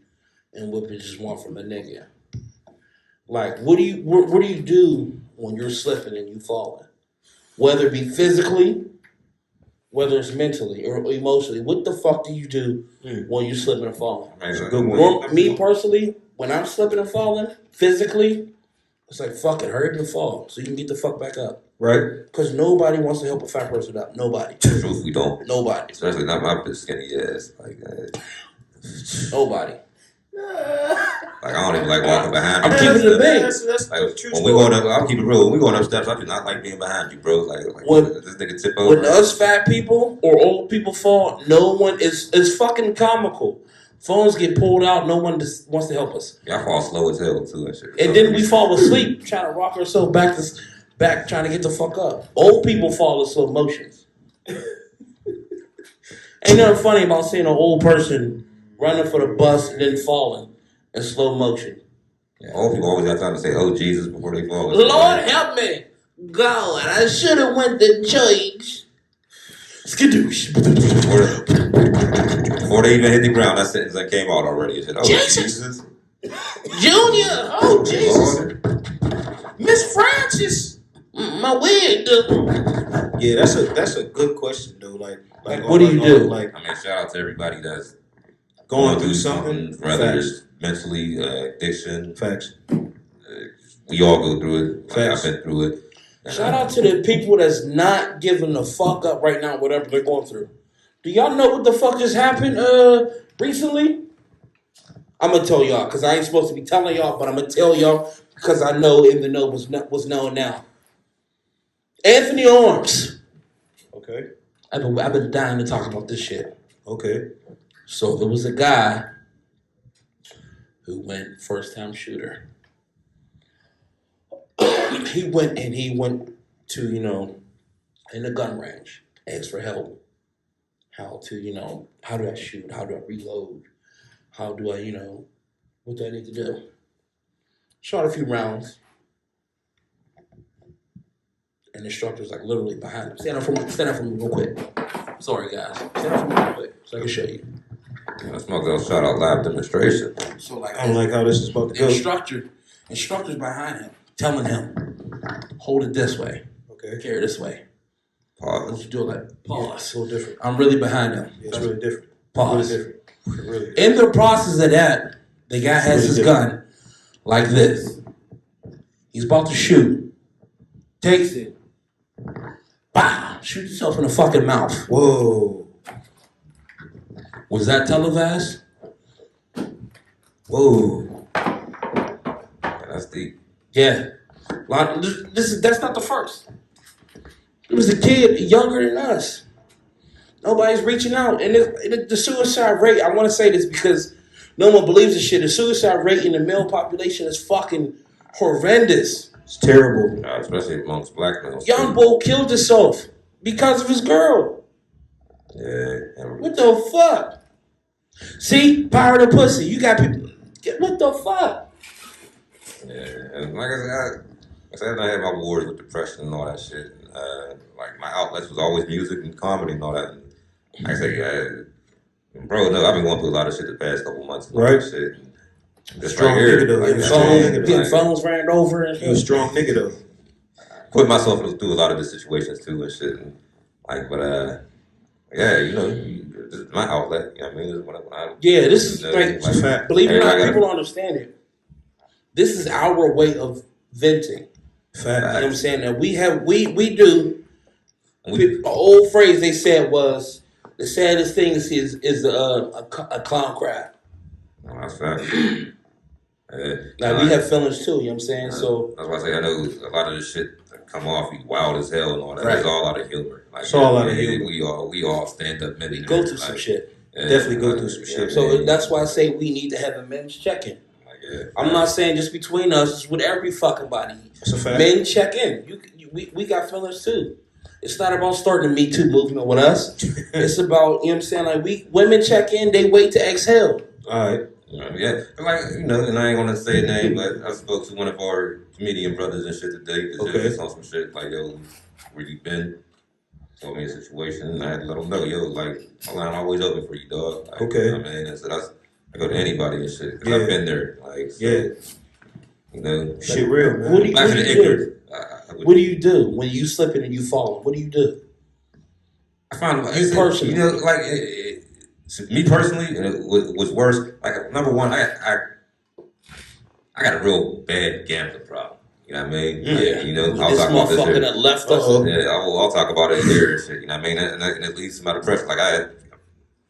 and what we just want from a nigga. Like, what do you do when you're slipping and you falling? Whether it be physically, whether it's mentally or emotionally, what the fuck do you do when you're slipping and falling? That's a good one. Well, me personally, when I'm slipping and falling physically, it's like fuck it, hurry up and fall so you can get the fuck back up. Right? Because nobody wants to help a fat person up. Nobody. Truth, we don't. Nobody. Especially not my big skinny ass. Like, Nobody. I don't even like walking behind. I'm you. keeping it big. That's Like, true. when we going up, I'll keep it real. When we going up steps, I do not like being behind you, bro. Like When- this nigga tip over. When us fat people or old people fall, no one is fucking comical. Phones get pulled out, no one just wants to help us. Y'all fall slow as hell too and shit. And then we fall asleep trying to rock ourselves back trying to get the fuck up. Old people fall in slow motions. Ain't nothing funny about seeing an old person running for the bus and then falling in slow motion. Yeah, old people always got time to say, "Oh Jesus," before they fall. Lord help me. God, I should have went to church. Skadoosh. Before they even hit the ground, that sentence that came out already. It said, "Oh Jesus. Jesus." Junior, oh Jesus. Lord. Miss Francis, my wig. Yeah, that's a good question though. Like What do you do? Like I mean, shout out to everybody that's going through something. whether Facts. it's mentally, addiction. Facts. We all go through it. Like, Facts. I've been through it. Shout out to the people that's not giving the fuck up right now, whatever they're going through. Do y'all know what the fuck just happened recently? I'm gonna tell y'all because I ain't supposed to be telling y'all, but I'm gonna tell y'all because I know in the know was known now. Anthony Arms. Okay. I've been dying to talk about this shit. Okay. So there was a guy who went first time shooter. he went to, in the gun range, asked for help. How to, how do I shoot? How do I reload? How do I, what do I need to do? Shot a few rounds. And the instructor's like literally behind him. Stand up for me real quick. Sorry guys. Stand up for me real quick so I can show you. That's my girl shout out live demonstration. So like I don't like how this is about to the go. instructor's behind him, telling him, hold it this way, Okay. carry it this way. I want Pause. you to do it like It's pause. a little different. I'm really behind him. Yeah, it's really different. Pause. Really different. Really. In the process of that, the guy has Really his different. gun like this. He's about to shoot. Takes it. Bah! Shoots himself in the fucking mouth. Whoa. Was that televised? Whoa. And That's deep. Yeah. That's not the first. It was a kid younger than us. Nobody's reaching out. And the suicide rate, I want to say this because no one believes this shit. The suicide rate in the male population is fucking horrendous. It's terrible. Especially amongst black males. Young Bull killed himself because of his girl. Yeah. What the fuck? See? Power of the pussy. You got people. What the fuck? Yeah. And like I said, I had my wars with depression and all that shit. Like my outlets was always music and comedy and all that. And like I say, bro, no, I've been going through a lot of shit the past couple months. And all Right. that shit. Just Strong right here, nigga, though. like, Strong nigga, though. Getting phones ran over and You a shit. strong nigga though. put myself through a lot of the situations too and shit. And like, but yeah, you know, this is my outlet. You know what I mean? This is when I Yeah, this is you know, like, fact. believe it or not, everybody people don't understand it. This is our way of venting. You know what Fact. I'm saying? That we do. we, An old phrase they said was, the saddest thing is a clown cry. that's fact. Like, we have feelings too, you know what I'm saying? So, that's why I say I know a lot of this shit that come off wild as hell and all that. Right. It's all out of humor. Like, It's all out of humor. We all stand up we men. go through some shit. Definitely go through some shit. So, that's why I say we need to have a men's check-in. I'm not saying just between us, it's with every fucking body. That's a fact. Men check in. We got feelings too. It's not about starting the Me Too movement with us. It's about, you know what I'm saying, like women check in, they wait to exhale. Alright. Yeah, like, you know, and I ain't gonna say a name, but I spoke to one of our comedian brothers and shit today because Okay. they was on some shit like, yo, where you been? Told me a situation, and I had to let him know, yo, like, my line always open for you, dog. Like, Okay. you know what I mean, and so I go to anybody and shit because Yeah. I've been there, like, so, Yeah. you know, Shit real, man. What do you- back to the ignorance. What do you do when you slipping and you falling? What do you do? I found You personally. you know, like me personally, and it was worse. Like number one, I got a real bad gambling problem. You know what I mean? Yeah. Like, you know, I'll This talk about this motherfucker here. that left Uh-oh. us. Yeah, I'll talk about it here and shit. You know what I mean? And it leads to my depression. Like I had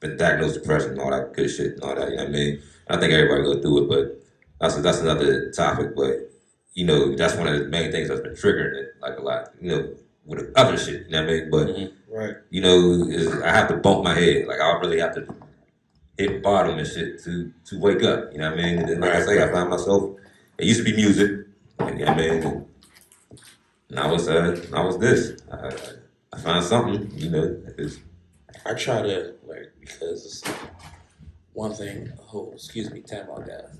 been diagnosed with depression and all that good shit and all that. You know what I mean? I think everybody go through it, but that's another topic. But you know, that's one of the main things that's been triggering it like a lot. You know, with the other shit. You know what I mean? But Right. you know, I have to bump my head. Like I really have to hit bottom and shit to wake up. You know what I mean? And then, like I say, I found myself. It used to be music. And, you know what I mean? And now it's this. I found something. You know, it's, I try to, like, because it's one thing. Oh, excuse me, time out, guys.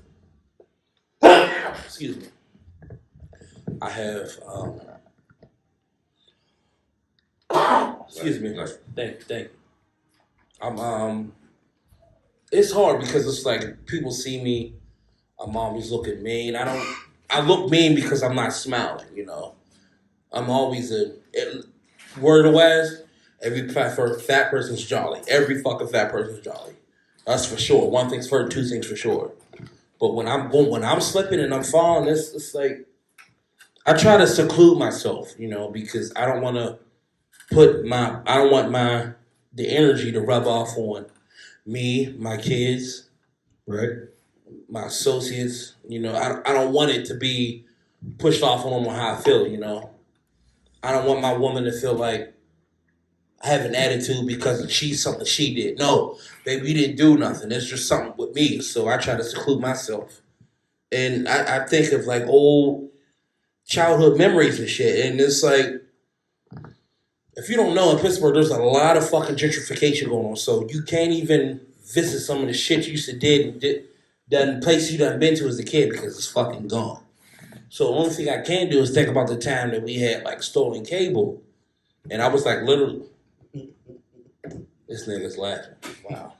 Excuse me. I have, excuse me. Thank you. I'm, it's hard because it's like people see me, I'm always looking mean. I look mean because I'm not smiling, you know. I'm always word of wise, every fat person's jolly. Every fucking fat person's jolly. That's for sure. One thing's for two things for sure. But when I'm slipping and I'm falling, it's like I try to seclude myself, you know, because I don't want to the energy to rub off on me, my kids, Right. my associates. You know, I don't want it to be pushed off on them on how I feel, you know. I don't want my woman to feel like I have an attitude because of something she did. No, baby, you didn't do nothing. It's just something with me. So I try to seclude myself. And I think of like old childhood memories and shit. And it's like, if you don't know, in Pittsburgh, there's a lot of fucking gentrification going on. So you can't even visit some of the shit you used to done places you done been to as a kid because it's fucking gone. So the only thing I can do is think about the time that we had like stolen cable. And I was like literally, this nigga's laughing. Wow.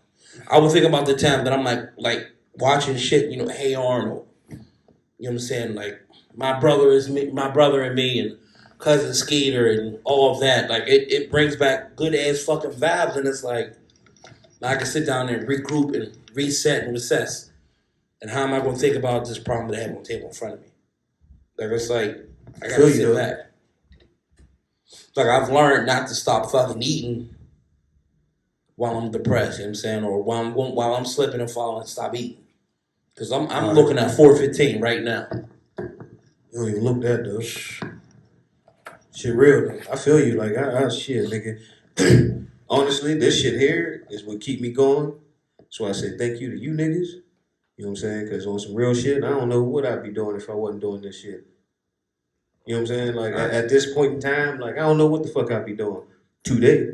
I would think about the time that I'm like watching shit, you know, Hey Arnold. You know what I'm saying? Like my brother and me and Cousin Skeeter and all of that. Like it brings back good ass fucking vibes, and it's like I can sit down there and regroup and reset and recess. And how am I gonna think about this problem that I have on the table in front of me? Like it's like I gotta sit back. Like I've learned not to stop fucking eating while I'm depressed, you know what I'm saying? Or while I'm slipping and falling, stop eating. Cause I'm looking at 4:15 right now. You don't even look that though. Shit real though. I feel you. Like I shit, nigga. Honestly, this shit here is what keep me going. So I say thank you to you niggas. You know what I'm saying? Because on some real shit, I don't know what I'd be doing if I wasn't doing this shit. You know what I'm saying? Like at this point in time, like I don't know what the fuck I'd be doing today.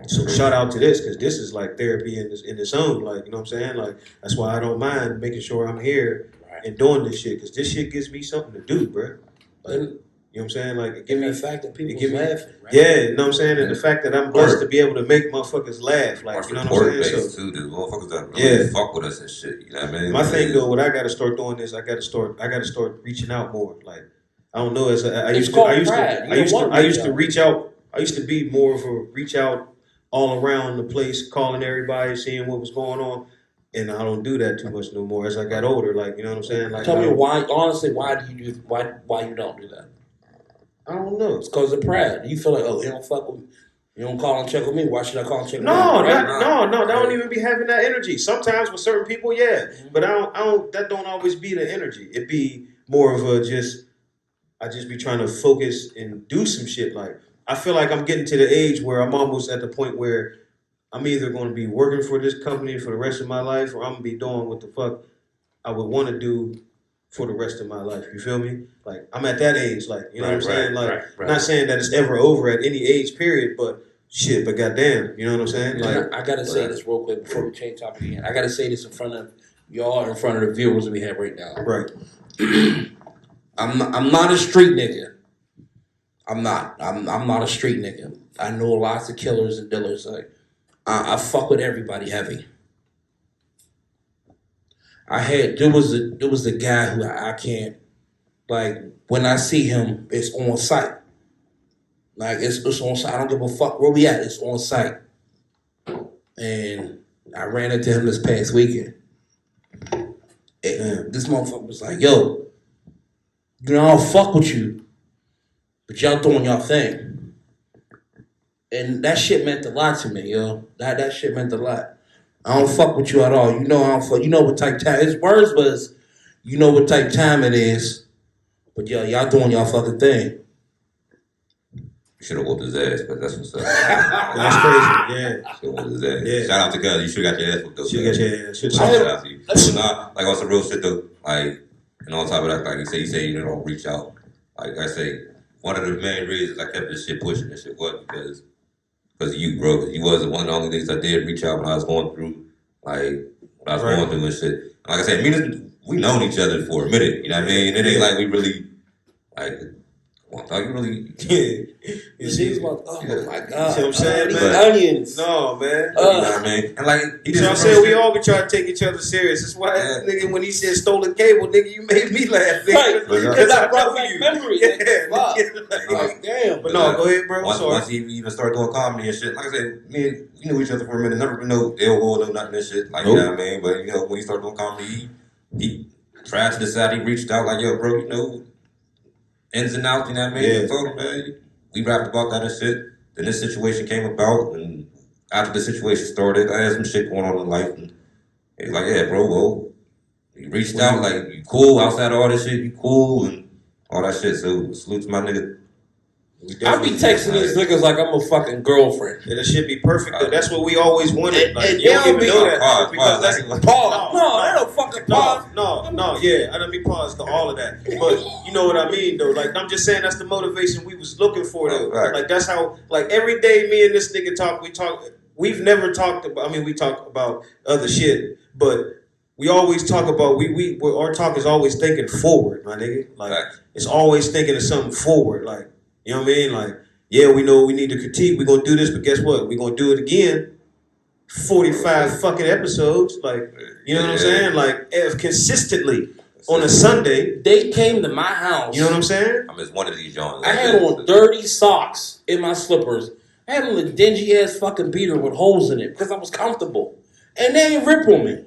So shout out to this, because this is like therapy in its own. Like, you know what I'm saying? Like that's why I don't mind making sure I'm here and doing this shit, because this shit gives me something to do, bro. Like, you know what I'm saying? Like it give Give me me the fact that people give me- laughing, right? yeah, you know what I'm saying? And the fact that I'm blessed to be able to make motherfuckers laugh, like, you know what I'm saying? Based too, dude. Motherfuckers that really fuck with us and shit. You know what I mean? My thing though, what I gotta start doing is I gotta start reaching out more. Like I don't know, I used to reach out. I used to be more of a reach out all around the place, calling everybody, seeing what was going on, and I don't do that too much no more as I got older. Like, you know what I'm saying? Like, Tell me why. Honestly, why do you do? Why you don't do that? I don't know. It's because of pride. You feel like, oh, he don't fuck with me. You don't call and check with me. Why should I call and check with No, you? Right? I don't even be having that energy. Sometimes with certain people, yeah, but I don't. That don't always be the energy. It be more of a I just be trying to focus and do some shit. Like I feel like I'm getting to the age where I'm almost at the point where I'm either going to be working for this company for the rest of my life, or I'm gonna be doing what the fuck I would want to do for the rest of my life. You feel me? Like I'm at that age. Like, you know what I'm saying? Like, not saying that it's ever over at any age period, but shit. But goddamn, you know what I'm saying? Like, I gotta say this real quick before we change topic again. I gotta say this in front of y'all, in front of the viewers that we have right now. right. I'm not a street nigga. I'm not. I'm not a street nigga. I know lots of killers and dealers. Like I fuck with everybody heavy. There was a guy who I can't, like, when I see him, it's on site. Like it's on site. I don't give a fuck where we at. It's on site. And I ran into him this past weekend. And this motherfucker was like, yo, you know, I don't fuck with you, but y'all doing y'all thing. And that shit meant a lot to me, yo. That shit meant a lot. I don't fuck with you at all. You know I don't fuck. You know what type of time. His words was, you know what type of time it is, but yo, y'all doing y'all fucking thing. You should have whooped his ass, but that's what's up. That's crazy. Yeah. Should have whooped his ass. Yeah. Shout out to God. You should have got your ass whooped though. Should got your ass. Shout out to you. But nah, like on some real shit though. Like, and on top of that, like you say you don't reach out. Like I say, one of the main reasons I kept this shit pushing this shit was because of you, bro. You wasn't one of the only niggas I did reach out when I was going through, like, what I was going through and shit. And like I said, we known each other for a minute, you know what I mean? It ain't like we really, like, you really... Yeah. She's like, oh my God. See what I'm saying, man? Onions. No, man. you know what I mean? And like, he You know what I'm just saying? We all be trying to take each other serious. That's why, nigga, when he said stolen cable, nigga, you made me laugh, nigga. Right. Because I brought know back you. memory. Yeah. Fuck. Like, Like, damn. but no, go ahead, bro. Once he even started doing comedy and shit, like I said, me and we knew each other for a minute, never been no ill will, no nothing and shit. Like, you know what I mean? But, you know, when he started doing comedy, he tried to decide, he reached out, like, yo, bro, you know, ins and outs, you know what I mean? Yeah. I told him, man, we rapped about that and shit. Then this situation came about, and after the situation started, I had some shit going on in life, and he's like, yeah, bro, well, you reached out, like, you cool, outside of all this shit, you cool, and all that shit, so salute to my nigga. I be texting these niggas like I'm a fucking girlfriend. And it should be perfect, though. That's what we always wanted. Like, And you don't they'll even be- know that. Pause, Because pause. that's... Pause. No, ain't no fucking pause. No, yeah, I don't mean pause to all of that. But you know what I mean, though. Like, I'm just saying that's the motivation we was looking for, though. Right. Like, that's how, like, every day me and this nigga talk, we've never talked about, I mean, we talk about other shit, but we always talk about, our talk is always thinking forward, my nigga. Like, it's always thinking of something forward. Like, you know what I mean? Like, yeah, we know we need to critique, we're gonna do this, but guess what? We're gonna do it again. 45 fucking episodes. Like, you know what I'm saying? Like, consistently on a Sunday. They came to my house. You know what I'm saying? I miss one of these Jones. I had on dirty socks in my slippers. I had on a dingy ass fucking beater with holes in it because I was comfortable. And they ain't rip on me.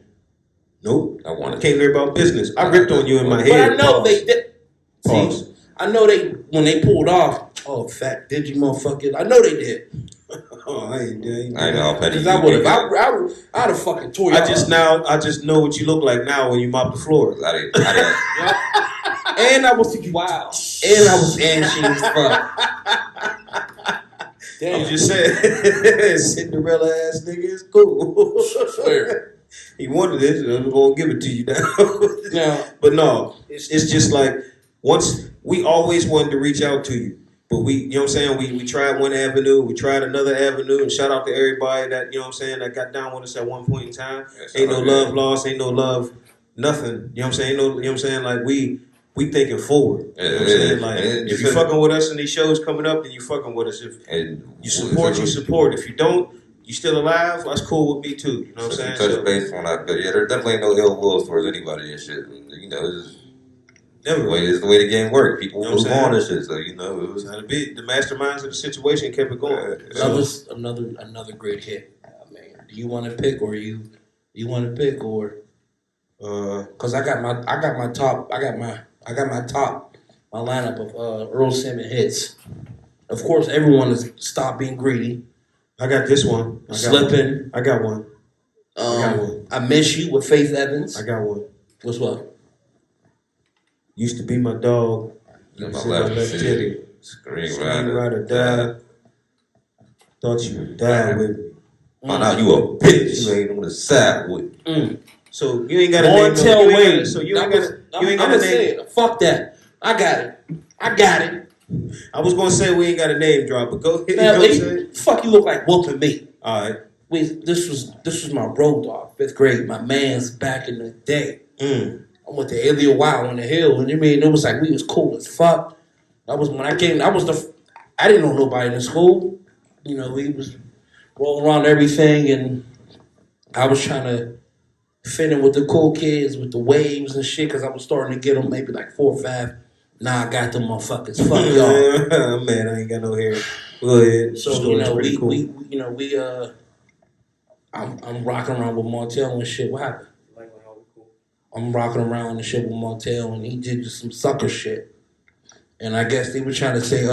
Nope. I wanted Can't hear about business. I ripped on you in my But head. I know Pause. they did. Pause. See, I know when they pulled off, oh, fat dingy motherfuckers. I know they did. Oh, I ain't I know how petty Because you I would be. have. I'd have fucking tore you I just know what you look like now when you mop the floor. I didn't And I was Wow. and I was ashy as fuck. Damn. I'm just saying, Cinderella ass nigga is cool. Swear. He wanted it, so I'm gonna give it to you now. Now, But no, it's just like once we always wanted to reach out to you. But we, you know what I'm saying, we tried one avenue, we tried another avenue, and shout out to everybody that, you know what I'm saying, that got down with us at one point in time. Ain't no love lost, ain't no love, nothing. You know what I'm saying? Ain't no, you know what I'm saying? Like we thinking forward. You know what I'm saying? Like if you fucking with us in these shows coming up, then you fucking with us. If you support, you support. If you don't, you still alive, that's cool with me too. You know what I'm saying? Touch So, base on that, but yeah, there definitely ain't no ill will towards anybody and shit. You know, it's never. the way the game works. People You know what move I'm on and shit. So you know, it was How to be the masterminds of the situation kept it going. another great hit. Man, do you want to pick or you want to pick or? Cause I got my lineup of Earl Simmons hits. Of course, everyone is Stop Being Greedy. I got this one. Slippin'. I got one. I Miss You with Faith Evans. I got one. What's what? Used to be my dog. my Said left titty. screen Rider died. Thought you would die with me. Oh, now you a bitch. You ain't on the side with. So you ain't got to Montel Wade. So you ain't got to say name. it. Fuck that. I got it. I was gonna say we ain't got a name drop, but go ahead. Now, Go say. fuck you look like whooping me. All right. This was my road dog, 5th grade. My man's back in the day. I went to Elliot Wild on the hill, and you mean it was like we was cool as fuck. That was when I came. I didn't know nobody in school. You know, we was rolling around everything, and I was trying to fit in with the cool kids, with the waves and shit, because I was starting to get them maybe like 4 or 5. Now I got them motherfuckers. Fuck y'all. Man, I ain't got no hair. Go ahead. So you know, I'm rocking around with Montel and shit. What happened? I'm rocking around and shit with Montel, and he did just some sucker shit. And I guess they were trying to say,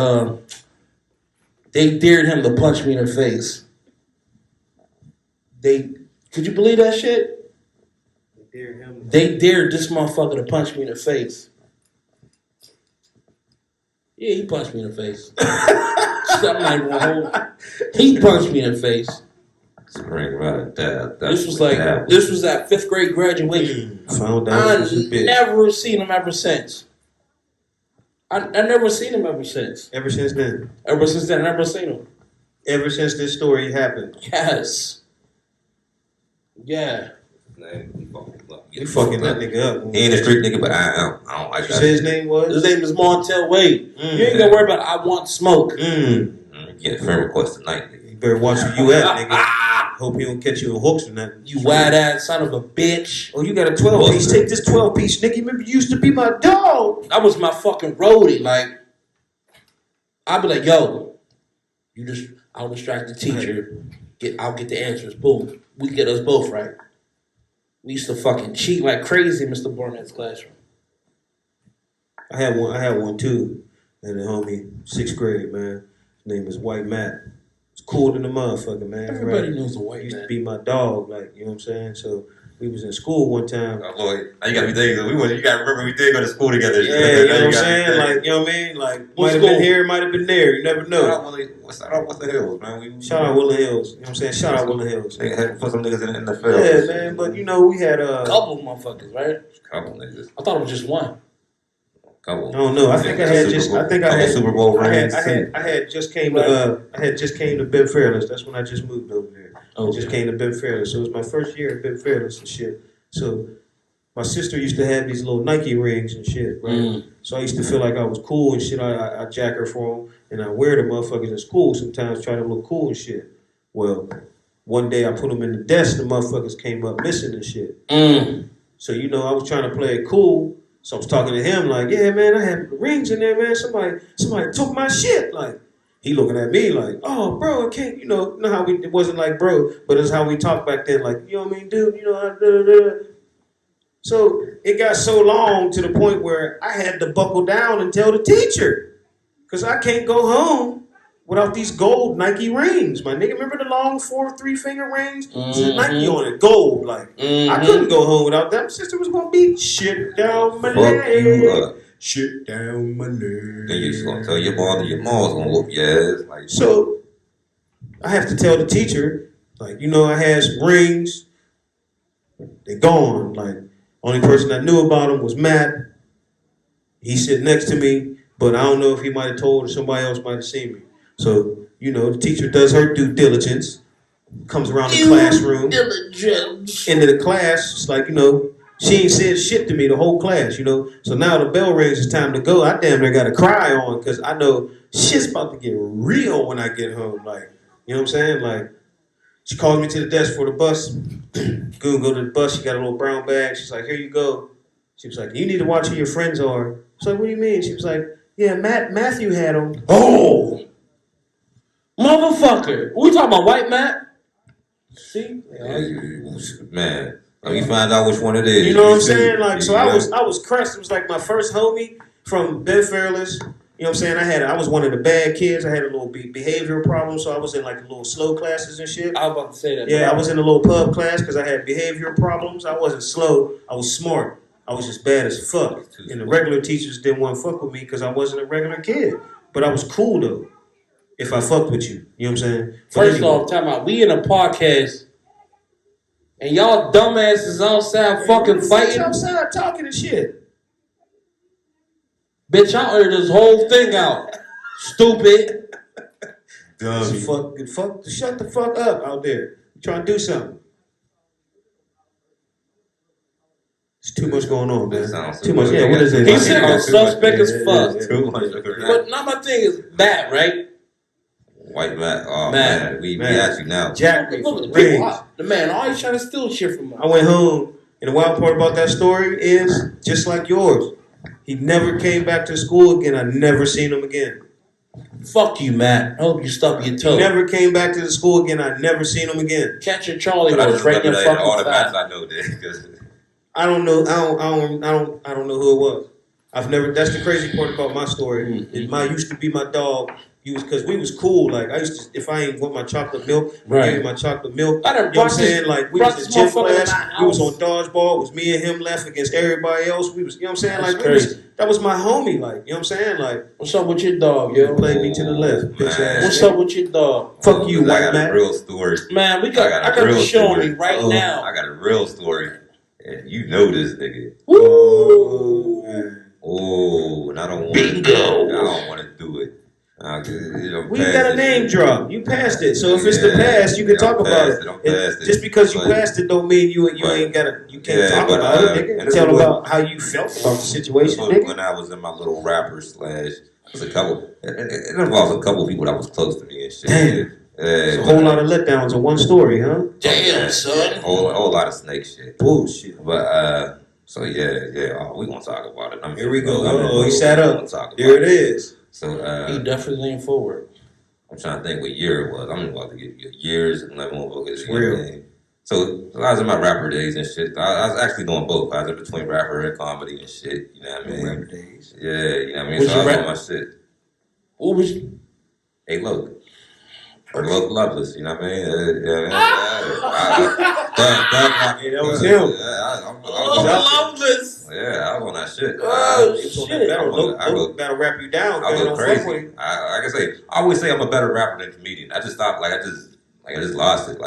they dared him to punch me in the face. Could you believe that shit? They dared this motherfucker to punch me in the face. Yeah, he punched me in the face. Something like one. He punched me in the face. Screen Rider died. This was at 5th grade graduation. Found out I he was a bitch. never seen him ever since. I never seen him ever since. Ever since then. Ever since then, I never seen him. Ever since this story happened. Yes. Yeah. You fucking that nigga up. He ain't a street nigga, but I don't like You that. said his name was? His name is Montel Wade. You ain't gotta worry about it. I want smoke. Get a friend request tonight, nigga. You better watch where you at, nigga. Hope he don't catch you in hooks or nothing. You wide ass son of a bitch. Oh, you got a 12-piece. Take this 12-piece, nigga. Remember, you used to be my dog. That was my fucking roadie. Like, I'd be like, yo, I'll distract the teacher. I'll get the answers. Boom. We get us both right. We used to fucking cheat like crazy in Mr. Barnett's classroom. I had one too. And the homie, 6th grade, man. His name was White Matt. It's cool than the motherfucker, man. Everybody knows the White Used Matt. to be my dog, like, you know what I'm saying? So we was in school one time. Oh, Lord. Now you gotta be thinking, you gotta remember we did go to school together. Yeah, you know what I'm saying? Like, you know what I mean? Like, might have been here, might have been there. You never know. Shout out Woodland Hills, man. Shout out Woodland Hills. You know what I'm saying? Shout out Woodland Hills. They had put some niggas in the NFL. Yeah, man. But, you know, we had A couple of motherfuckers, right? Couple niggas. I thought it was just one. Couple. I don't know. I think I had Super Bowl rings. I had just came to Ben Fairless. That's when I just moved over there. I just came to Ben Fairless. So it was my first year at Ben Fairless and shit. So my sister used to have these little Nike rings and shit, right? So I used to feel like I was cool and shit. I jack her for them, and I wear the motherfuckers in school sometimes, try to look cool and shit. Well, one day I put them in the desk, the motherfuckers came up missing and shit. So, you know, I was trying to play it cool. So I was talking to him like, yeah, man, I had rings in there, man. Somebody took my shit. Like, he looking at me like, oh, bro, I can't, you know how it wasn't like bro, but it's how we talked back then. Like, you know what I mean, dude, you know, So it got so long to the point where I had to buckle down and tell the teacher, because I can't go home without these gold Nike rings, my nigga. Remember the long 3-finger rings? There's Nike on it, gold. Like, I couldn't go home without that. My sister was going to beat shit down my leg. shit down my Then you just gonna leg. tell your mom, your mom's gonna whoop your ass. Like, So I have to tell the teacher, like, you know, I had some rings. They're gone. Like, only person I knew about them was Matt. He's sitting next to me, but I don't know if he might have told or somebody else might have seen me. So, you know, the teacher does her due diligence, comes around the classroom, Diligence. into the class. It's like, you know, she ain't said shit to me the whole class, you know. So now the bell rings, it's time to go. I damn near got to cry on because I know shit's about to get real when I get home. Like, you know what I'm saying? Like, she calls me to the desk for the bus. Go to the bus. She got a little brown bag. She's like, here you go. She was like, you need to watch who your friends are. I was like, what do you mean? She was like, yeah, Matthew had them. Oh, motherfucker! We talking about white Matt? See, man, let me find out which one it is. You know what I'm too. saying? Like, so Yeah. I was crushed. It was like my first homie from Ben Fairless. You know what I'm saying? I was one of the bad kids. I had a little behavioral problem, so I was in like the little slow classes and shit. I was about to say that. Yeah, I was in a little pub class because I had behavioral problems. I wasn't slow. I was smart. I was just bad as fuck. And the regular teachers didn't want to fuck with me because I wasn't a regular kid. But I was cool though. If I fucked with you, you know what I'm saying? But First anyway. off, time out. We in a podcast, and y'all dumbasses outside fucking Bitch fighting. outside talking and shit. Bitch, y'all aired this whole thing out. Stupid. Shut the fuck up out there. You trying to do something. It's too much going on, man. Too much. Yeah, what is it? He sounds suspect as fuck. Too much. But now my thing is Matt, right? White Matt. Oh Matt. man, we Matt. got you now. Jack me Look for at the people. rings. The man always trying to steal shit from I us. went home, and the wild part about that story is just like yours. He never came back to school again. I never seen him again. Fuck you, Matt. I hope you stub your toe. He never came back to the school again. I never seen him again. Catch your Charlie But I horse just right in remember your that all fucking the Matts face. I know did. 'Cause I don't know. I don't know who it was. I've never. That's the crazy part about my story. My used to be my dog. He was because we was cool. Like I used to, if I ain't want my chocolate milk, Right. give me my chocolate milk. I done You know what I'm brought saying? this- Like we brought was in this gym motherfucker to class. my We was on house. dodgeball. It was me and him left against everybody else. We was, you know what I'm saying? That's Like we was, crazy. that was my homie. Like you know what I'm saying? Like What's up with your dog, you yo? played me to the left. Bitch Man. ass. What's up with your dog? Fuck you, I white got man. a real story. Man, I a got the real show on story. me right Uh-oh. now. I got a real story. And you know this nigga. Woo! Oh, and I don't want Bingo. I don't want to do it. We got a name drop. You passed it. So if it's the past, you can talk about it. Just because you passed it don't mean you ain't gotta. You can't talk about it, and nigga. this Tell was- about how you felt about the situation, nigga. When I was in my little rapper slash, it was a couple. It involves a couple people that was close to me and shit. Damn. It's a whole lot of letdowns in one story, huh? Damn, son. Whole lot of snake shit. Bullshit. But so yeah. Oh, we gonna talk about it. Here we go. I'm He sat up. gonna talk about Here it is. So He definitely leaned forward. I'm trying to think what year it was. I'm about to give you years and let motherfuckers. It's real. So I was in my rapper days and shit. I was actually doing both. I was in between rapper and comedy and shit. You know what I mean? Rapper days. Yeah, you know what I mean. Was So you I was rap- on my shit. What was Hey, look. Or Look Loveless, you know what I mean? Yeah, that was him. Loveless? Yeah, I was on that shit. Oh, He was on shit. that battle. I go- Look, battle rap you down. I man. go Don't fuck with crazy. him. Like I say, I always say I'm a better rapper than comedian. I just stopped. I just lost it.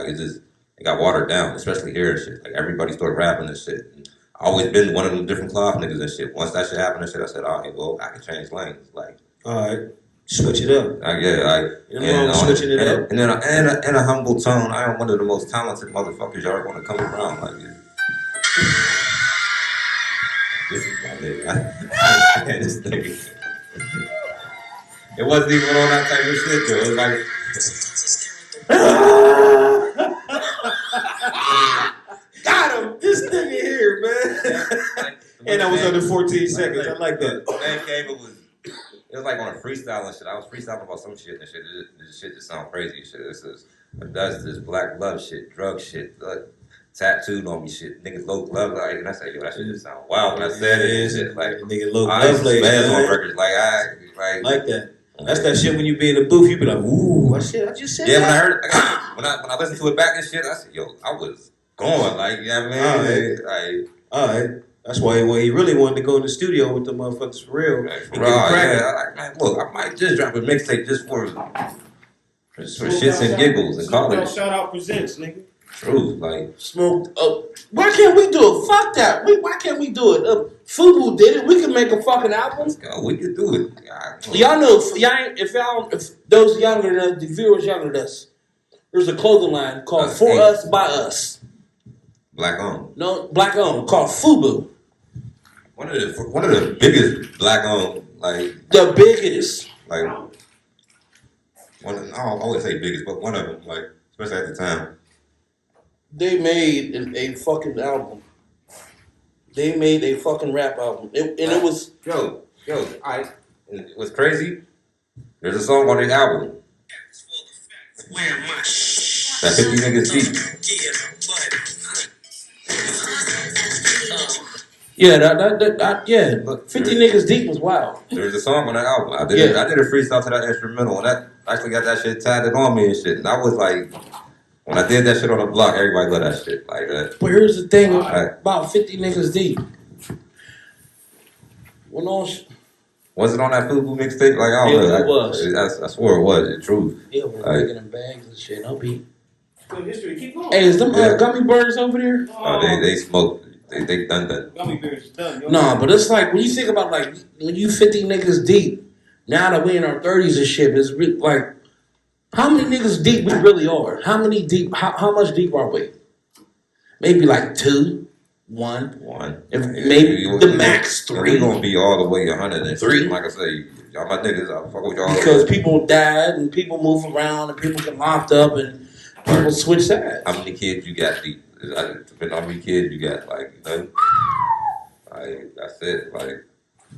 It got watered down, especially here and shit. Like everybody started rapping and shit. And I always been one of them different cloth niggas and shit. Once that shit happened and shit, I said, all right, well, I can change lanes. Like, All right. Switch it up. Nothing wrong with switching it up. And then in a humble tone, I am one of the most talented motherfuckers y'all are gonna come around like this. This is my nigga. This nigga. It wasn't even on that type of shit though. It was like Got him. This nigga here, man. And I was under 14 seconds. I like that. Man came, it was like on a freestyle and shit. I was freestyling about some shit and shit. This shit just sound crazy and shit. That's this black love shit, drug shit, tattooed on me shit. Niggas low love like, and I said, yo, that shit just sound wild when I said it and shit. Like, nigga, low I used love to lady. spaz on man. records. Like that. That's that shit when you be in the booth, you be like, ooh, I just said Yeah, when I that. heard it, when I listened to it back and shit, I said, yo, I was going like, you know what I mean? All right. That's why when he really wanted to go in the studio with the motherfuckers for real. Like, and for get real, it cracking. yeah. Like, man, look, I might just drop a mixtape just for shits and giggles and call it Shout out presents, nigga. truth. Like, Smoke. Why can't we do it? Fuck that. Why can't we do it? Fubu did it. We can make a fucking album. let's go. We could do it. Y'all know if those younger than us, the viewers younger than us, there's a clothing line called Us For eight. Us by Us. Black owned. No, black owned, called Fubu. One of the biggest black owned, like The biggest. one. I don't always say biggest, but one of them, like especially at the time. They made a fucking album. They made a fucking rap album. It was Yo, I. And what's crazy? There's a song on the album that 50 niggas deep. yeah, yeah. Look, 50 niggas deep was wild. There's a song on the album. I did a freestyle to that instrumental, and that actually got that shit tatted on me and shit. And I was like, when I did that shit on the block, everybody loved that shit. Like that. But here's the thing Right. about 50 niggas deep. When on Was it on that Fubu mixtape? Like I don't Yeah, know. it was. I swear it was. It's true. yeah, we're Right. making them bags and shit. I'll be. Good history. Keep going. Hey, is them Yeah. gummy bears over there? They smoked. They done that. Gummy bears is done. Yo. Nah, but it's like when you think about like when you 50 niggas deep. Now that we in our 30s and shit, it's like how many niggas deep we really are? How many deep? How much deep are we? Maybe like 2, 1. If maybe the max 3. We're gonna be all the way 100 and 3. Like I say, y'all my niggas. I fuck with y'all. Because people died and people move around and people get locked up and people switch sides. How many kids you got deep? Depending on how many kids you got, like you know, like that's it. Like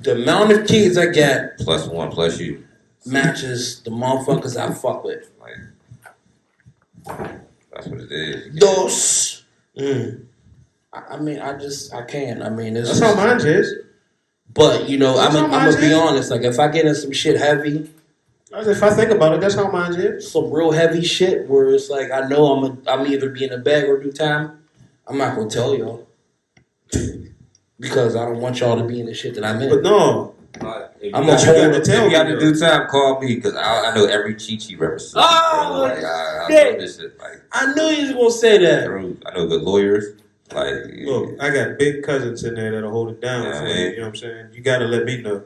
The amount of kids I got plus one, plus you. matches the motherfuckers I fuck with. Like that's what it is. Dos. I mean, I can't. I mean, it's That's how mine is. But you know, I'm That's how gonna mine be is. honest. Like, if I get in some shit heavy, If I think about it, that's how mine is. some real heavy shit, where it's like I know I'm either be in a bag or do time, I'm not gonna tell y'all because I don't want y'all to be in the shit that I'm in. But no, I'm But a you got whole. to If tell you got me, to do time, call me because I know every Chi representative. Oh, Like, I shit. know this shit. Like I knew you was gonna say that. I know good lawyers. Like look, I got big cousins in there that'll hold it down Yeah, for you. man. You know what I'm saying? You got to let me know.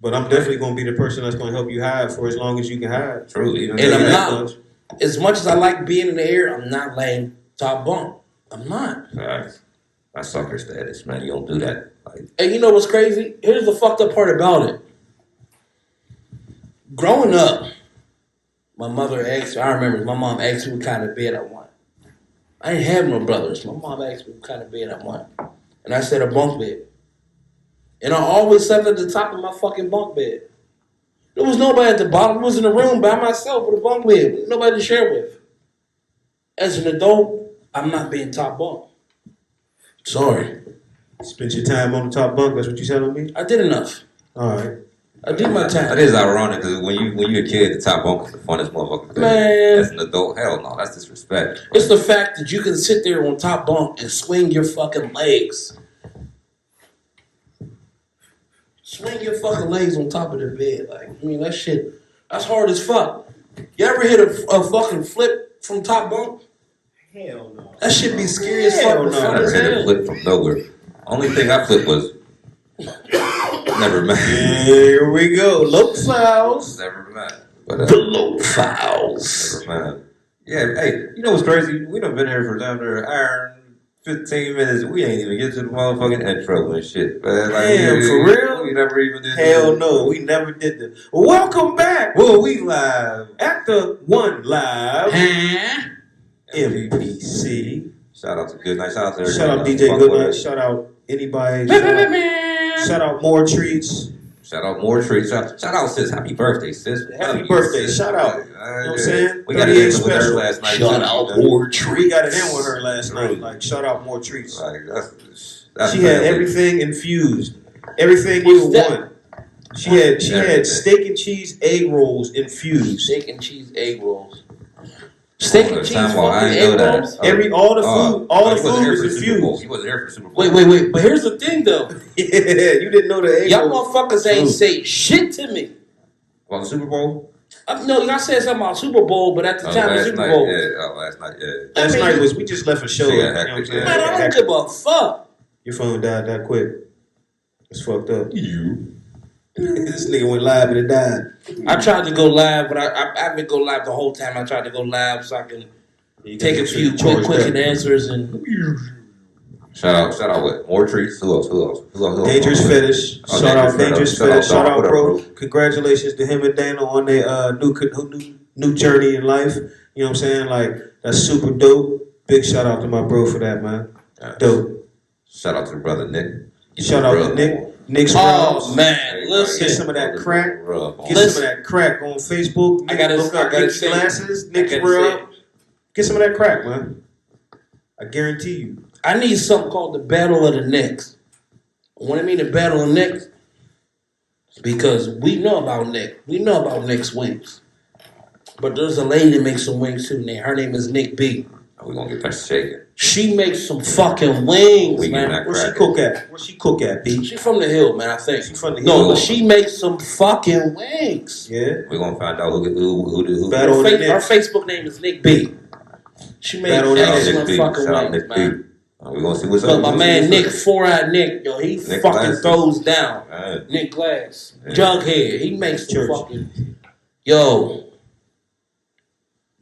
But I'm definitely going to be the person that's going to help you hide for as long as you can hide. true. Even And though I'm you- not. As much as I like being in the air, I'm not laying top bunk. I'm not. Facts. That's sucker status, man. You don't do that. Like And you know what's crazy? Here's the fucked up part about it. Growing up, my mother asked me, I remember my mom asked me what kind of bed I want. I didn't have no brothers. My mom asked me what kind of bed I want. And I said a bunk bed. And I always slept at the top of my fucking bunk bed. There was nobody at the bottom. I was in the room by myself with a bunk bed. Nobody to share with. As an adult, I'm not being top bunk. Sorry. Spend your time on the top bunk. That's what you telling me? I did enough. All right. I did my time. that is ironic because when you're a kid, the top bunk is the funnest motherfucker. Man. As an adult, hell no, that's disrespect. It's the fact that you can sit there on top bunk and swing your fucking legs. Swing your fucking legs on top of the bed. Like, I mean, that shit, that's hard as fuck. You ever hit a fucking flip from top bunk? Hell no. That shit be scary as fuck. Hell but no. I fun never as hit a hell. flip from nowhere. Only thing I flipped was never mind. Here we go. Low files. Never mind. But The low files. never mind. Yeah, hey, you know what's crazy? We done been here for down there an hour and 15 minutes. We ain't even get to the motherfucking intro and shit. But like, Damn, for real? We never even did Hell that. no. We never did that. Welcome back. Well, we live at the One Live Huh? MPC. Shout out to Good Night. Shout out to everybody. Shout out DJ Fuck with Goodnight. us. Shout out anybody. Shout out More Treats. Shout out More Treats. Shout out sis. Happy birthday, sis. Happy Love you, birthday. sis. Shout out. You know what I'm saying? We got it in with her 38 last night. Shout too, out you know? more We treats. got it in with her last night. Like, shout out More Treats. Like, that's She had family. everything infused. Everything you What's that? want. She had Everything. steak and cheese egg rolls infused. Steak and cheese egg rolls. Steak Oh, and the cheese, time while I fucking ain't know egg that. rolls. All the food, all the he wasn't food here was for the Super Bowl. infused. He wasn't here for the Super Bowl. Wait. But here's the thing, though. Yeah, you didn't know the egg Y'all roll. motherfuckers ain't say shit to me. About the Super Bowl? No, y'all said something about Super Bowl, but at the time of Last Super night, Bowl, yeah. Oh, last night, yeah. Last I mean, night was we just left a show. Shit You got know what I'm hectic, saying? man, I don't give a fuck. Your phone died that quick. It's fucked up. You. This nigga went live and it died. I tried to go live, but I didn't go live the whole time. I tried to go live so I can take a few quick answers and. Shout out what? More treats? Who else? Dangerous Fetish. Oh, Shout out Dangerous Fetish. Shout out, What up, bro. Congratulations to him and Dana on their new journey in life. You know what I'm saying? Like, that's super dope. Big shout out to my bro for that, man. Dope. Shout out to the brother Nick. Shout out to Nick. Nick's Oh Rubs. man, listen. Get some of that crack. Get Listen. some of that crack on Facebook. I gotta Nick's say- Glasses. I Nick's gotta Rub. Get some of that crack, man. I guarantee you. I need something called the Battle of the Knicks. What I mean, the Battle of Knicks, because we know about Nick. We know about Nick's wings. But there's a lady that makes some wings too. Her name is Nick B. We're gonna get that shaking. She makes some fucking wings, We man. get that Where she crack. cook at? Where she cook at, B? She from the hill, man. I think. She from the No, hill. but she makes some fucking wings. Yeah. We're gonna find out who Battle Her, of the her Knicks. Facebook name is Nick B. She makes Battle of the Shout out Knicks. Nick excellent B. fucking Shout out wings, Nick man. B. We're gonna see what's But up. my We're gonna man see Nick, what's up. 4-eyed Nick, yo, he Nick fucking Glass. throws down. Man. Nick Glass, Yeah. Jughead, he makes some Church. fucking. Yo,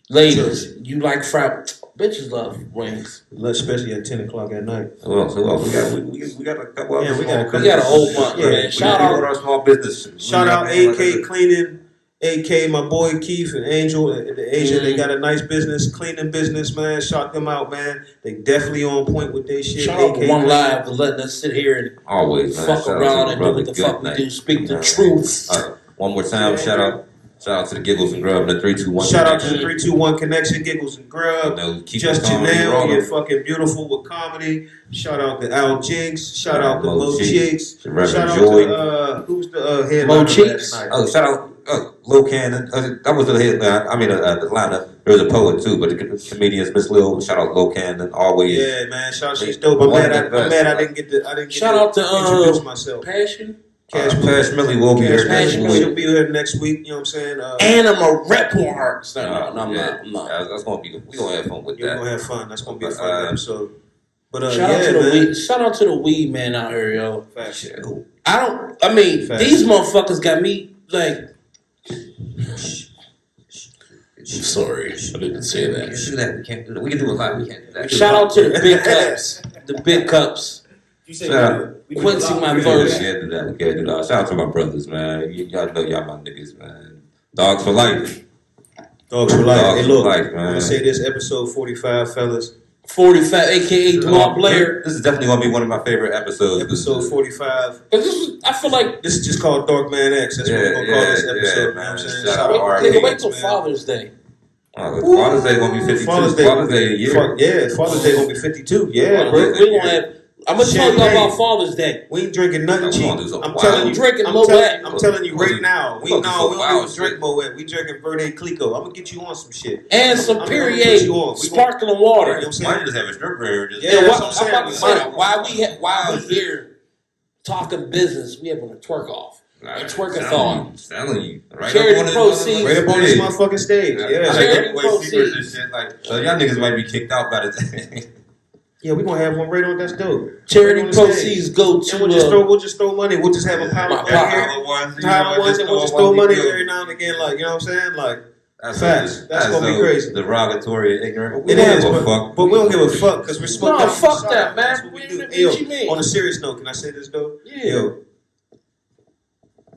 ladies, you like fried? Bitches love wings. Especially at 10 o'clock at night. Who else? We got a couple Yeah, other we small got a We got a whole businesses. bunch, Yeah. man. Shout out out, our small business. Shout out AK Cleaning, AK my boy Keith and Angel, the Asian. They Mhm. got a nice business, cleaning business, man. Shout them out, man. They definitely on point with their shit. shout out to AK One Cleaning. Live for letting us sit here and Always, man. fuck Shout out around to and do brother what the Good fuck we Night. do. Speak the Yeah. truth. One more time, shout out to the Giggles and Grub and the 321. Shout out to the 321 Connection, Giggles and Grub. Keep Just it on, Janelle, rolling. you're fucking beautiful with comedy. Shout out to Al Jinx. Shout out to Mo Mo Cheeks. Cheeks. To Reverend Shout out Joy. to who's the headliner Mo last Cheeks. night? Oh, shout out Lil Cannon. That was the headline. I mean, the lineup. There was a poet too, but the comedians Miss Lil. Shout out Lil Cannon. Always. Yeah, man. She's dope. I'm One mad. of the I'm best. mad. I didn't get to Shout out to introduce myself. Passion. Cash Millie will be Cash here next Millie. Millie. She'll week. be here next week. You know what I'm saying? And I'm a rep on her. No, I'm Yeah. not. That's gonna be. We gonna have fun with You're that. gonna have fun. That's gonna be a fun episode. But Shout out yeah, to the man. weed. Shout out to the weed man out here, yo. Facts. I mean, Facts. these motherfuckers got me like. Sorry, I didn't say We that. can do that. We can't do that. We can do a lot. We can't do that. Shout out to the big cups. The big cups. You said Shout out. Quincy, my We verse. can't do that. We can't do that. Shout out to my brothers, man. Y'all know y'all my niggas, man. Dogs for life. Dogs for life. Dogs Hey, for look. life, I'm man. gonna say this episode 45, fellas. 45, aka Dwalt Blair. This is definitely gonna be one of my favorite episodes. Episode 45. Cause this is, I feel like. This is just called Dark Man X. That's what we're gonna call this episode. You know what I'm saying? Shout Shout out out to to Nigga, wait X, till man. Father's Day. Father's Day gonna be 52. Father's Day. Father's Day a year. Yeah, Father's Day gonna be 52. Yeah, bro. We gonna have. I'm gonna tell y'all Champagne. about Father's Day. We ain't drinking nothing I'm cheap. gonna do some I'm wild- telling you. Drinking I'm Moet. telling you right now. We Fucking no, some we wild don't even shit. drink Moet. We drinking Verde Clico. I'm gonna get you on some shit. And some I'm gonna put Perrier you on. We sparkling You know water. what I'm saying? Might just have a stripper here. Just Yeah, Yeah, that's what, what I'm I'm about to saying. say, why we here talking business, we having a twerk off. A twerkathon. Telling you. Right Charity up on this proceeds. Right up on this stage. motherfucking stage. Yeah. Charity Like, way secrets and proceeds. shit. Like, so y'all niggas might be kicked out by the time. Yeah, we gonna have one right on. That's dope. Charity Right on the stage. proceeds go And to we'll just throw money. We'll just have a pile My of pop. money here. Pile of ones and we'll just throw money every now and again. Like, you know what I'm saying? Like, facts. That's gonna be crazy. Derogatory and ignorant. We it don't is, give a but, fuck. but we don't give a fuck because we're smoking. No, out fuck the that, side. man. That's what we do. What Yo, you mean? on a serious note, can I say this though? Yeah. Yo,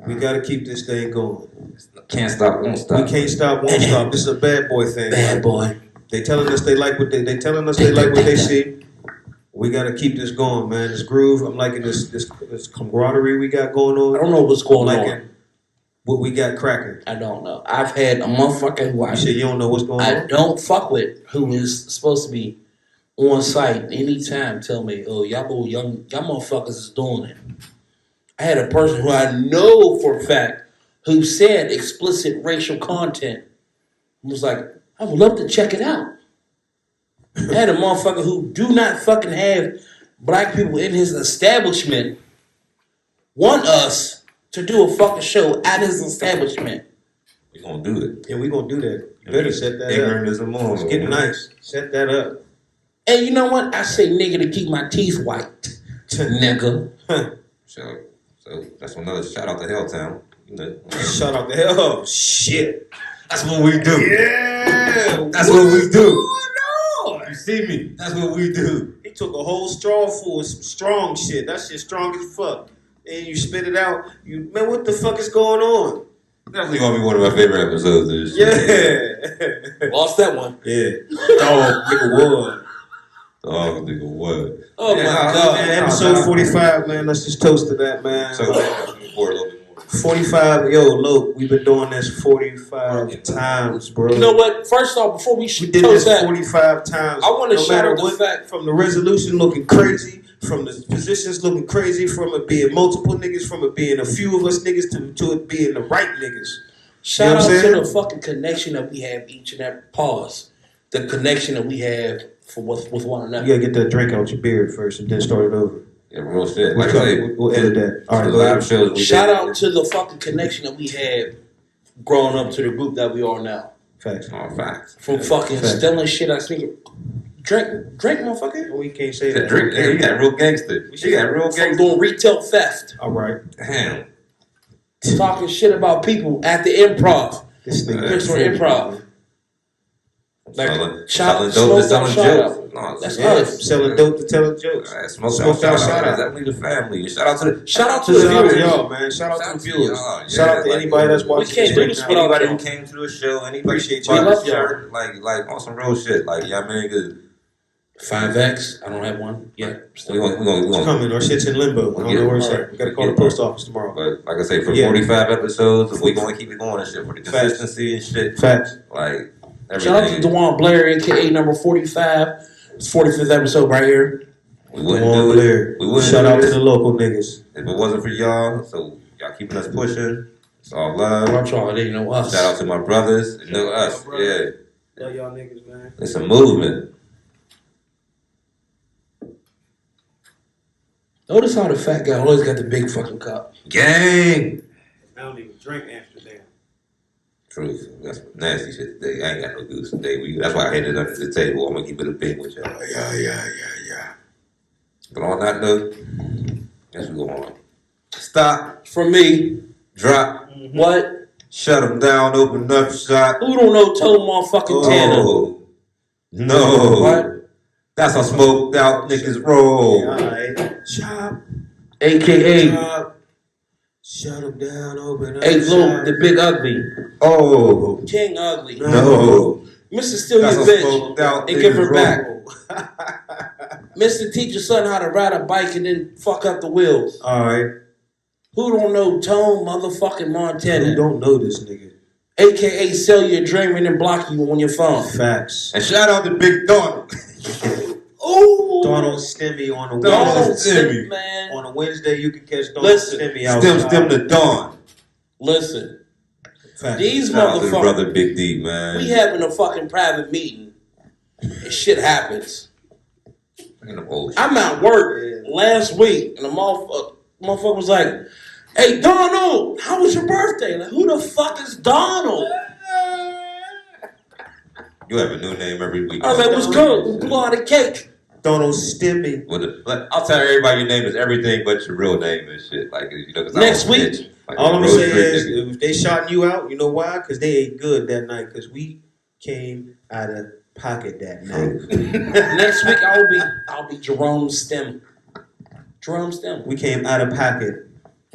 we gotta keep this thing going. Can't stop, won't stop. We can't stop, won't stop. This is a bad boy thing. bad boy. They telling us they like what they telling us they like what they see. We gotta keep this going, man. This groove. I'm liking this camaraderie we got going on. I don't know what's I'm going liking on. what we got cracking. I don't know. I've had a motherfucker who You said you don't know what's going I on. don't fuck with who is supposed to be on site anytime tell me, oh, y'all motherfuckers is doing it. I had a person who I know for a fact who said explicit racial content. He was like, I would love to check it out. I had a motherfucker who do not fucking have black people in his establishment want us to do a fucking show at his establishment. We gonna do it. Yeah, we gonna do that. You better set that Ignorant up. as a moon. It's getting nice. Set that up. And you know what? I say nigga to keep my teeth white. Nigga. So that's another shout out to Helltown. You know. Shout out to hell. Oh, shit. That's what we do. Yeah. That's what we do. Oh, You see me? That's what we do. he took a whole straw full of some strong shit. That shit strong as fuck. And you spit it out. Man, what the fuck is going on? Definitely gonna be one of my favorite episodes of this shit. Yeah. Lost that one. Yeah. Dog, nigga, one. Oh, nigga, what? Oh Yeah, my nah, God. Man, episode 45, man. Let's just toast to that, man. So, looking forward a little bit more. 45, yo, look, we've been doing this 45 times, bro. You know what? First off, before we We did toast this that, 45 times. I want to no shout matter out the what, fact. from the resolution looking crazy, from the positions looking crazy, from it being multiple niggas, from it being a few of us niggas to it being the right niggas. Shout You know what out I'm to saying? the fucking connection that we have each and every pause. The connection that we have for with one another. You gotta get that drink out your beard first and then start it over. Yeah, real shit. Like I say, We'll edit that. All right, the go live ahead. shows we Shout did. out to the fucking connection that we had growing up to the group that we are now. Facts. Oh, facts. From fucking Facts. stealing shit, I think. Drink, motherfucker. We can't say The that. drink, yeah, you got real gangster. You got real From gangster. doing retail theft, All right. Damn. talking shit about people at the improv. This nigga. Pittsburgh Improv. Like, Selling shout- dope to smoke selling shout jokes. out. No, That's Yeah, us. selling dope to telling jokes. Smoke Smoked out out, shout shout out. out. Definitely the family. Shout out to the Shout out to Shout the out to viewers. y'all, man. Shout out to the viewers. y'all. Shout out to Yeah, anybody that's we watching. can't do right this now. without Anybody y'all. who came to the show, anybody Appreciate who y'all. bought We love a shirt, like on some real shit. Like, yeah, I mean, 'cause 5X. I don't have one yet. we gonna It's coming. Our shit's in limbo. I don't know where it's at. We gotta call the post office tomorrow. But like I say, for Yeah. 45 episodes, we gonna keep it going and shit for the consistency and shit. Facts. Like Shout out to everything. Dewan Blair, aka number 45. It's 45th episode right here. We wouldn't Dewan do Blair. it. We wouldn't Shout do out to this the local niggas. if it wasn't for y'all. So y'all keeping us pushing. It's all love. Watch y'all, they know us. Shout out to my brothers. They know us. my brothers. Yeah, Love y'all niggas, man. it's a movement. Notice how the fat guy always got the big fucking cup. Gang. I don't even drink Amsterdam. Truth. That's nasty shit today. I ain't got no goose today. That's why I hit it under the table. I'm gonna keep it a big with y'all. Yeah. But on that note, let's go on. Stop. For me, Drop. what? Shut them down. Open up shop. Who don't know Toe motherfucking Tanner? Oh. No. What? That's how smoked out niggas roll. Yeah, alright. Chop. AKA Chop. Shut them down, open up. A Glow, shop. the big ugly. Oh. King Ugly. No. Mr. Steal That's Your how Bitch smoked out and give her niggas back. back. Mr. Teach your son how to ride a bike and then fuck up the wheels. Alright. Who don't know Tone motherfucking Who Montana? don't know this nigga? AKA sell your dream and then block you on your phone. Facts. And shout out to Big Donald. Ooh. Donald Stimmy on a Donald Wednesday. Stimmy. Man. On a Wednesday, you can catch Donald Listen. Stimmy outside. Stem to Dawn. Listen. Facts. These Shout out to motherfuckers. brother Big D, man. We having a fucking private meeting. And shit happens. I'm at work last week and the motherfucker was like, "Hey Donald, how was your birthday?" Like, who the fuck is Donald? You have a new name every week. I was like, "What's good? We blew out a cake." Donald Stimmy. I'll tell everybody your name is everything but your real name and shit. Like, you know, 'cause I Next don't week. snitch. Like, All I'm gonna Rose say Street is, nigga. if they shotting you out, you know why? Because they ate good that night. Because we came out of pocket that night. Next week I'll be Jerome Stem. Jerome Stem. We came out of pocket.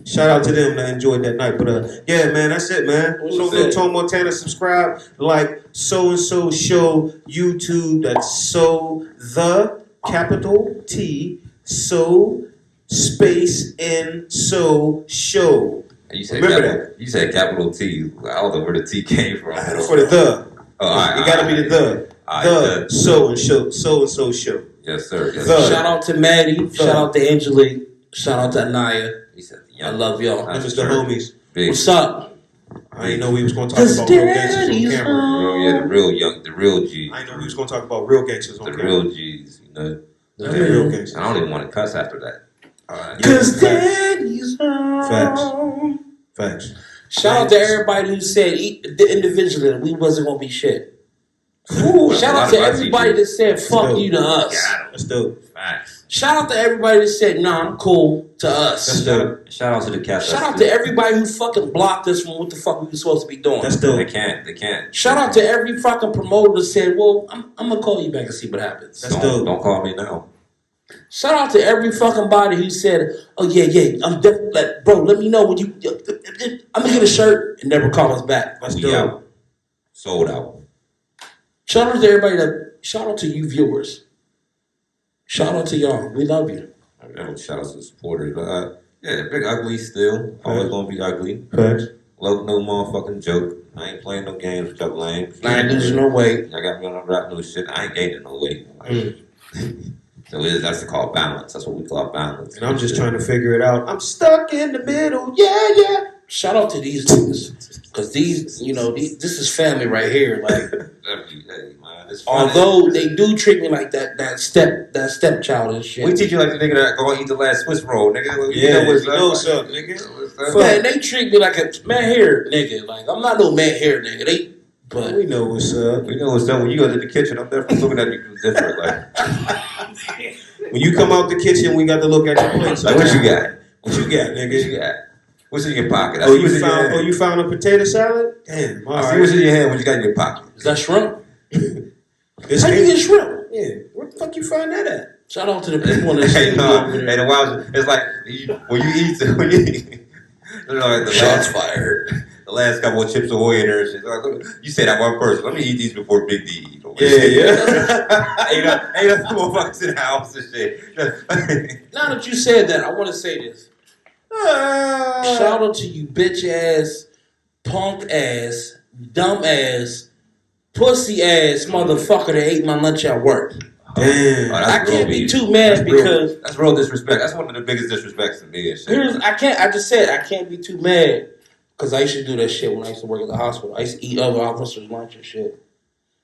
Shout out to them that enjoyed that night. But yeah, man, that's it, man. What's So it? Tom Montana, subscribe, like so and so show YouTube. That's so the capital T so space N so show. You said Remember capital, You said capital T. I don't know where the T came from. For the the. Oh, all right, You gotta be the the. All The right, so and so show. yes, sir. Yes, The. sir. Shout out to Maddie. Shout out to Angelique. Shout out to Anaya. He said, I love y'all. Them is the homies. Big. What's up? I didn't know we was gonna talk about real gangsters on camera. Yeah, the real G's. I didn't know we was gonna talk about real gangsters on The camera. real G's, you know. The real gangsters. I don't even want to cuss after that. Cause Yeah, daddy's home. Facts. Shout out to everybody who said individually that we wasn't gonna be shit. Shout out to everybody that said fuck you to us. That's dope. Facts. Shout out to everybody that said nah, I'm cool to us. That's dope. Shout out to the cats. Shout out to everybody who fucking blocked us from what the fuck we were supposed to be doing. That's They dope. can't. Shout out to every fucking promoter that said, well, I'm gonna call you back and see what happens. That's dope. Don't call me now. Shout out to every fucking body who said, oh yeah, I'm definitely, like, bro, let me know when you, I'm gonna get a shirt and never call us back. That's We dope. out. Sold out. Shout out to everybody shout out to you viewers. Shout out to y'all. We love you. Shout out to the supporters. Yeah, Big Ugly still. Always gonna be ugly. Facts. Love no motherfucking joke. I ain't playing no games with y'all lame. I ain't losing no weight. Y'all got me on rap new shit. I ain't gaining no weight. So that's called balance. That's what we call balance. And I'm just trying to figure it out. I'm stuck in the middle. Yeah. Shout out to these niggas. Cause these, this is family right here. Like, Hey, man, it's funny. although they do treat me like that stepchild and shit. We teach you like the nigga that go and eat the last Swiss roll, nigga. Yeah, you you know what's up, nigga. Fuck. Man, they treat me like a man hair nigga. Like, I'm not no man hair nigga. But We know what's up. We know what's up. When you go to the kitchen, I'm definitely looking at you different. Like, When you come out the kitchen, we got to look at your plate. like what you got? What you got, What nigga? you got? What's in your pocket? I Oh, see what's in your hand. you found a potato salad? Damn, all I see what's right. in your hand. What you got in your pocket? is that shrimp? It's How you get shrimp? Yeah, where the fuck you find that at? Shout out to the people in the Hey, studio no, over there. hey, the wild, it's like when you eat, like Shots fired. the last couple of Chips Ahoy in there, and shit. Like, you say that one person. Let me eat these before Big D eat. Yeah. ain't enough motherfuckers in the house and shit. Now that you said that, I want to say this. Shout out to you bitch ass, punk ass, dumb ass, pussy ass motherfucker that ate my lunch at work. Damn. I can't be too mad because that's real disrespect. That's one of the biggest disrespects to me and shit. I just said I can't be too mad because I used to do that shit when I used to work at the hospital. I used to eat other officers' lunch and shit.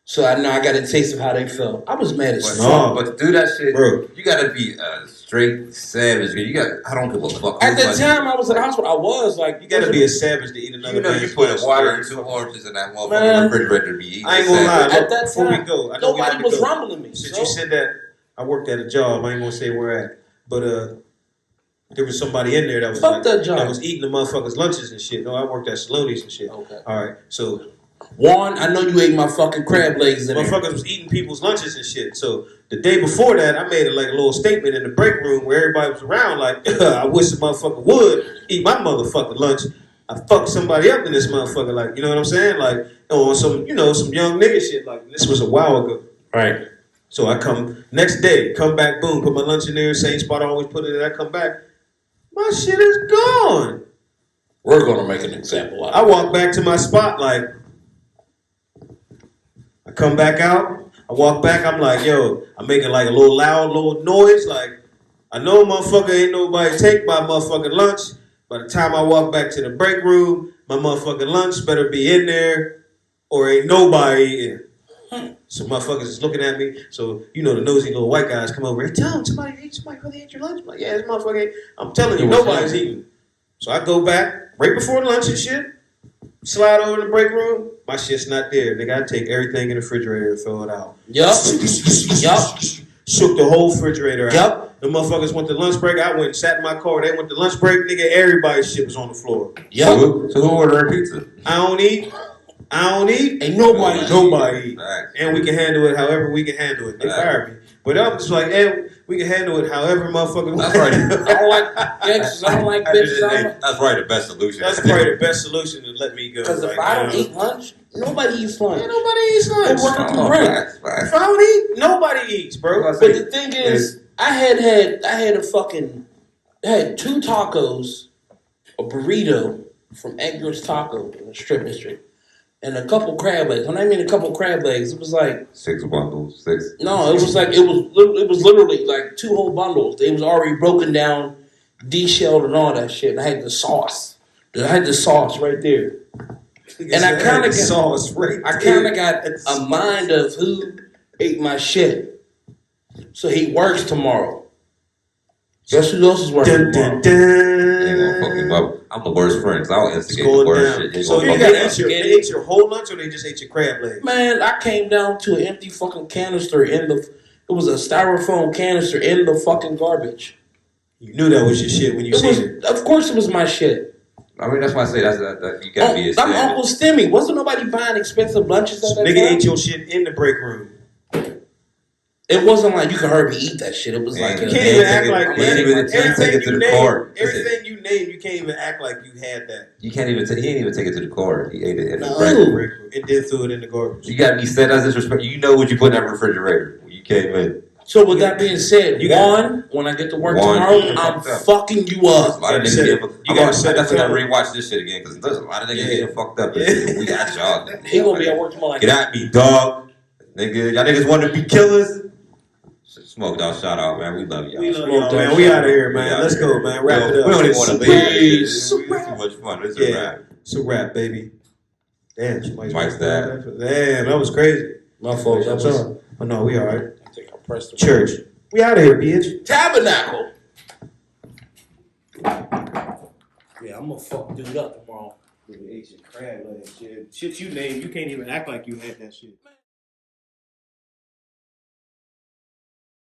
So I know I got a taste of how they felt. I was mad as fuck. But to do that shit, Bro. you gotta be a straight savage. I don't give a fuck. At the time I was at the hospital, I was like, You gotta be a savage to eat another You know, you man's put flesh. water and 2 oranges in that motherfucking Man. refrigerator to be eating. I ain't gonna lie. At Look, that before time, we go, I know we nobody got to was go. rumbling me. Since So you said that, I worked at a job. I ain't gonna say where at, but there was somebody in there that was fuck that job. that was eating the motherfuckers' lunches and shit. No, I worked at Saloni's and shit. Okay. All right, so Juan, I know you ate my fucking crab legs in there. motherfuckers was eating people's lunches and shit. So the day before that, I made like a little statement in the break room where everybody was around. Like, I wish a motherfucker would eat my motherfucking lunch. I fucked somebody up in this motherfucker. Like, you know what I'm saying? Like, on some young nigga shit. Like, this was a while ago. Right. So I come next day, come back, boom, put my lunch in there, same spot I always put it in. I come back, my shit is gone. We're gonna make an example out I of it. walk back to my spot, like, I come back out, I walk back, I'm like, yo, I'm making like a little loud little noise, like, I know motherfucker ain't nobody take my motherfucking lunch. By the time I walk back to the break room, my motherfucking lunch better be in there or ain't nobody eating. So motherfuckers is looking at me. So, the nosy little white guys come over. Hey, tell them somebody really ate your lunch. I'm like, yeah, this motherfucker ate. I'm telling you, nobody's eating. So I go back right before lunch and shit. Slide over in the break room. My shit's not there. Nigga, I take everything in the refrigerator and throw it out. Yup. Yup. Shook the whole refrigerator out. Yup. The motherfuckers went to lunch break. I went and sat in my car. They went to lunch break. Nigga, everybody's shit was on the floor. Yup. So who ordered pizza? I don't eat. Ain't nobody. Nobody. Facts. And we can handle it however we can handle it. They fired me. But I'm just like, we can handle it however motherfucker. That's right. I don't like gangsters. I don't like bitches. That's probably the best solution. That's probably the best solution to let me go. Because if I don't eat lunch, nobody eats lunch. Ain't nobody eats lunch. They work at the break. If I don't eat, nobody eats, bro. But the thing is, I had 2 tacos, a burrito from Edgar's Taco in the Strip District, and a couple crab legs. When I mean a couple crab legs, it was like 6 bundles, 6. no, it was literally like 2 whole bundles. They was already broken down, deshelled and all that shit. And I had the sauce. I had the sauce right there. And I kinda got- sauce right I there. kind of got a mind of who ate my shit. So he works tomorrow. Guess who else is working Dun, dun, tomorrow? You ain't gonna fuck me up. I'm the worst friend, so I'll It's instigate the going worst down. shit. You So gonna you fuck got me up. they ate your whole lunch, or they just ate your crab legs? Man, I came down to an empty fucking canister in the. It was a styrofoam canister in the fucking garbage. You knew that was your shit when you It was, seen it. of course, it was my shit. I mean, that's why I say that you gotta be a I'm standard. Uncle Stimmy. Wasn't nobody buying expensive lunches at that Nigga time? ate your shit in the break room. It wasn't like you could hurry eat that shit. It was Man, like You a, can't Man, even take act it- like man, man, take it to everything you the car. name. Everything you name, you can't even act like you had that. You can't even. He didn't even take it to the car. He ate it in the No. break In the room. break room. And then threw it in the garbage. You gotta be said as disrespect. You know what you put in that refrigerator when you came in. So with that being said, You got- one, when I get to work One, tomorrow, you I'm fucked up. fucking you There's a up. lot of You niggas gotta getting. set- you gotta I set a definitely gotta tone. rewatch this shit again because there's a lot of niggas Yeah. getting fucked up. Yeah. We got y'all. He gonna be at work tomorrow like Get at me, dog. Nigga, y'all niggas want to be killers. Smoke dog, shout out, man. We love y'all. We love Smoke y'all, that man. shit. We out of here, We man. outta Let's here. go, man. Wrap it up. We don't even want to leave. Peace. It's too much fun. It's a Yeah. wrap. It's a wrap, baby. Damn, somebody's Mike's dad. Damn, that was crazy. my fault. That was- Oh no, we all right. I think I pressed the Church. We out of here, bitch. Tabernacle. Yeah, I'm gonna fuck dude up tomorrow. Ate your crab legs, shit. Shit you named, you can't even act like you had that shit.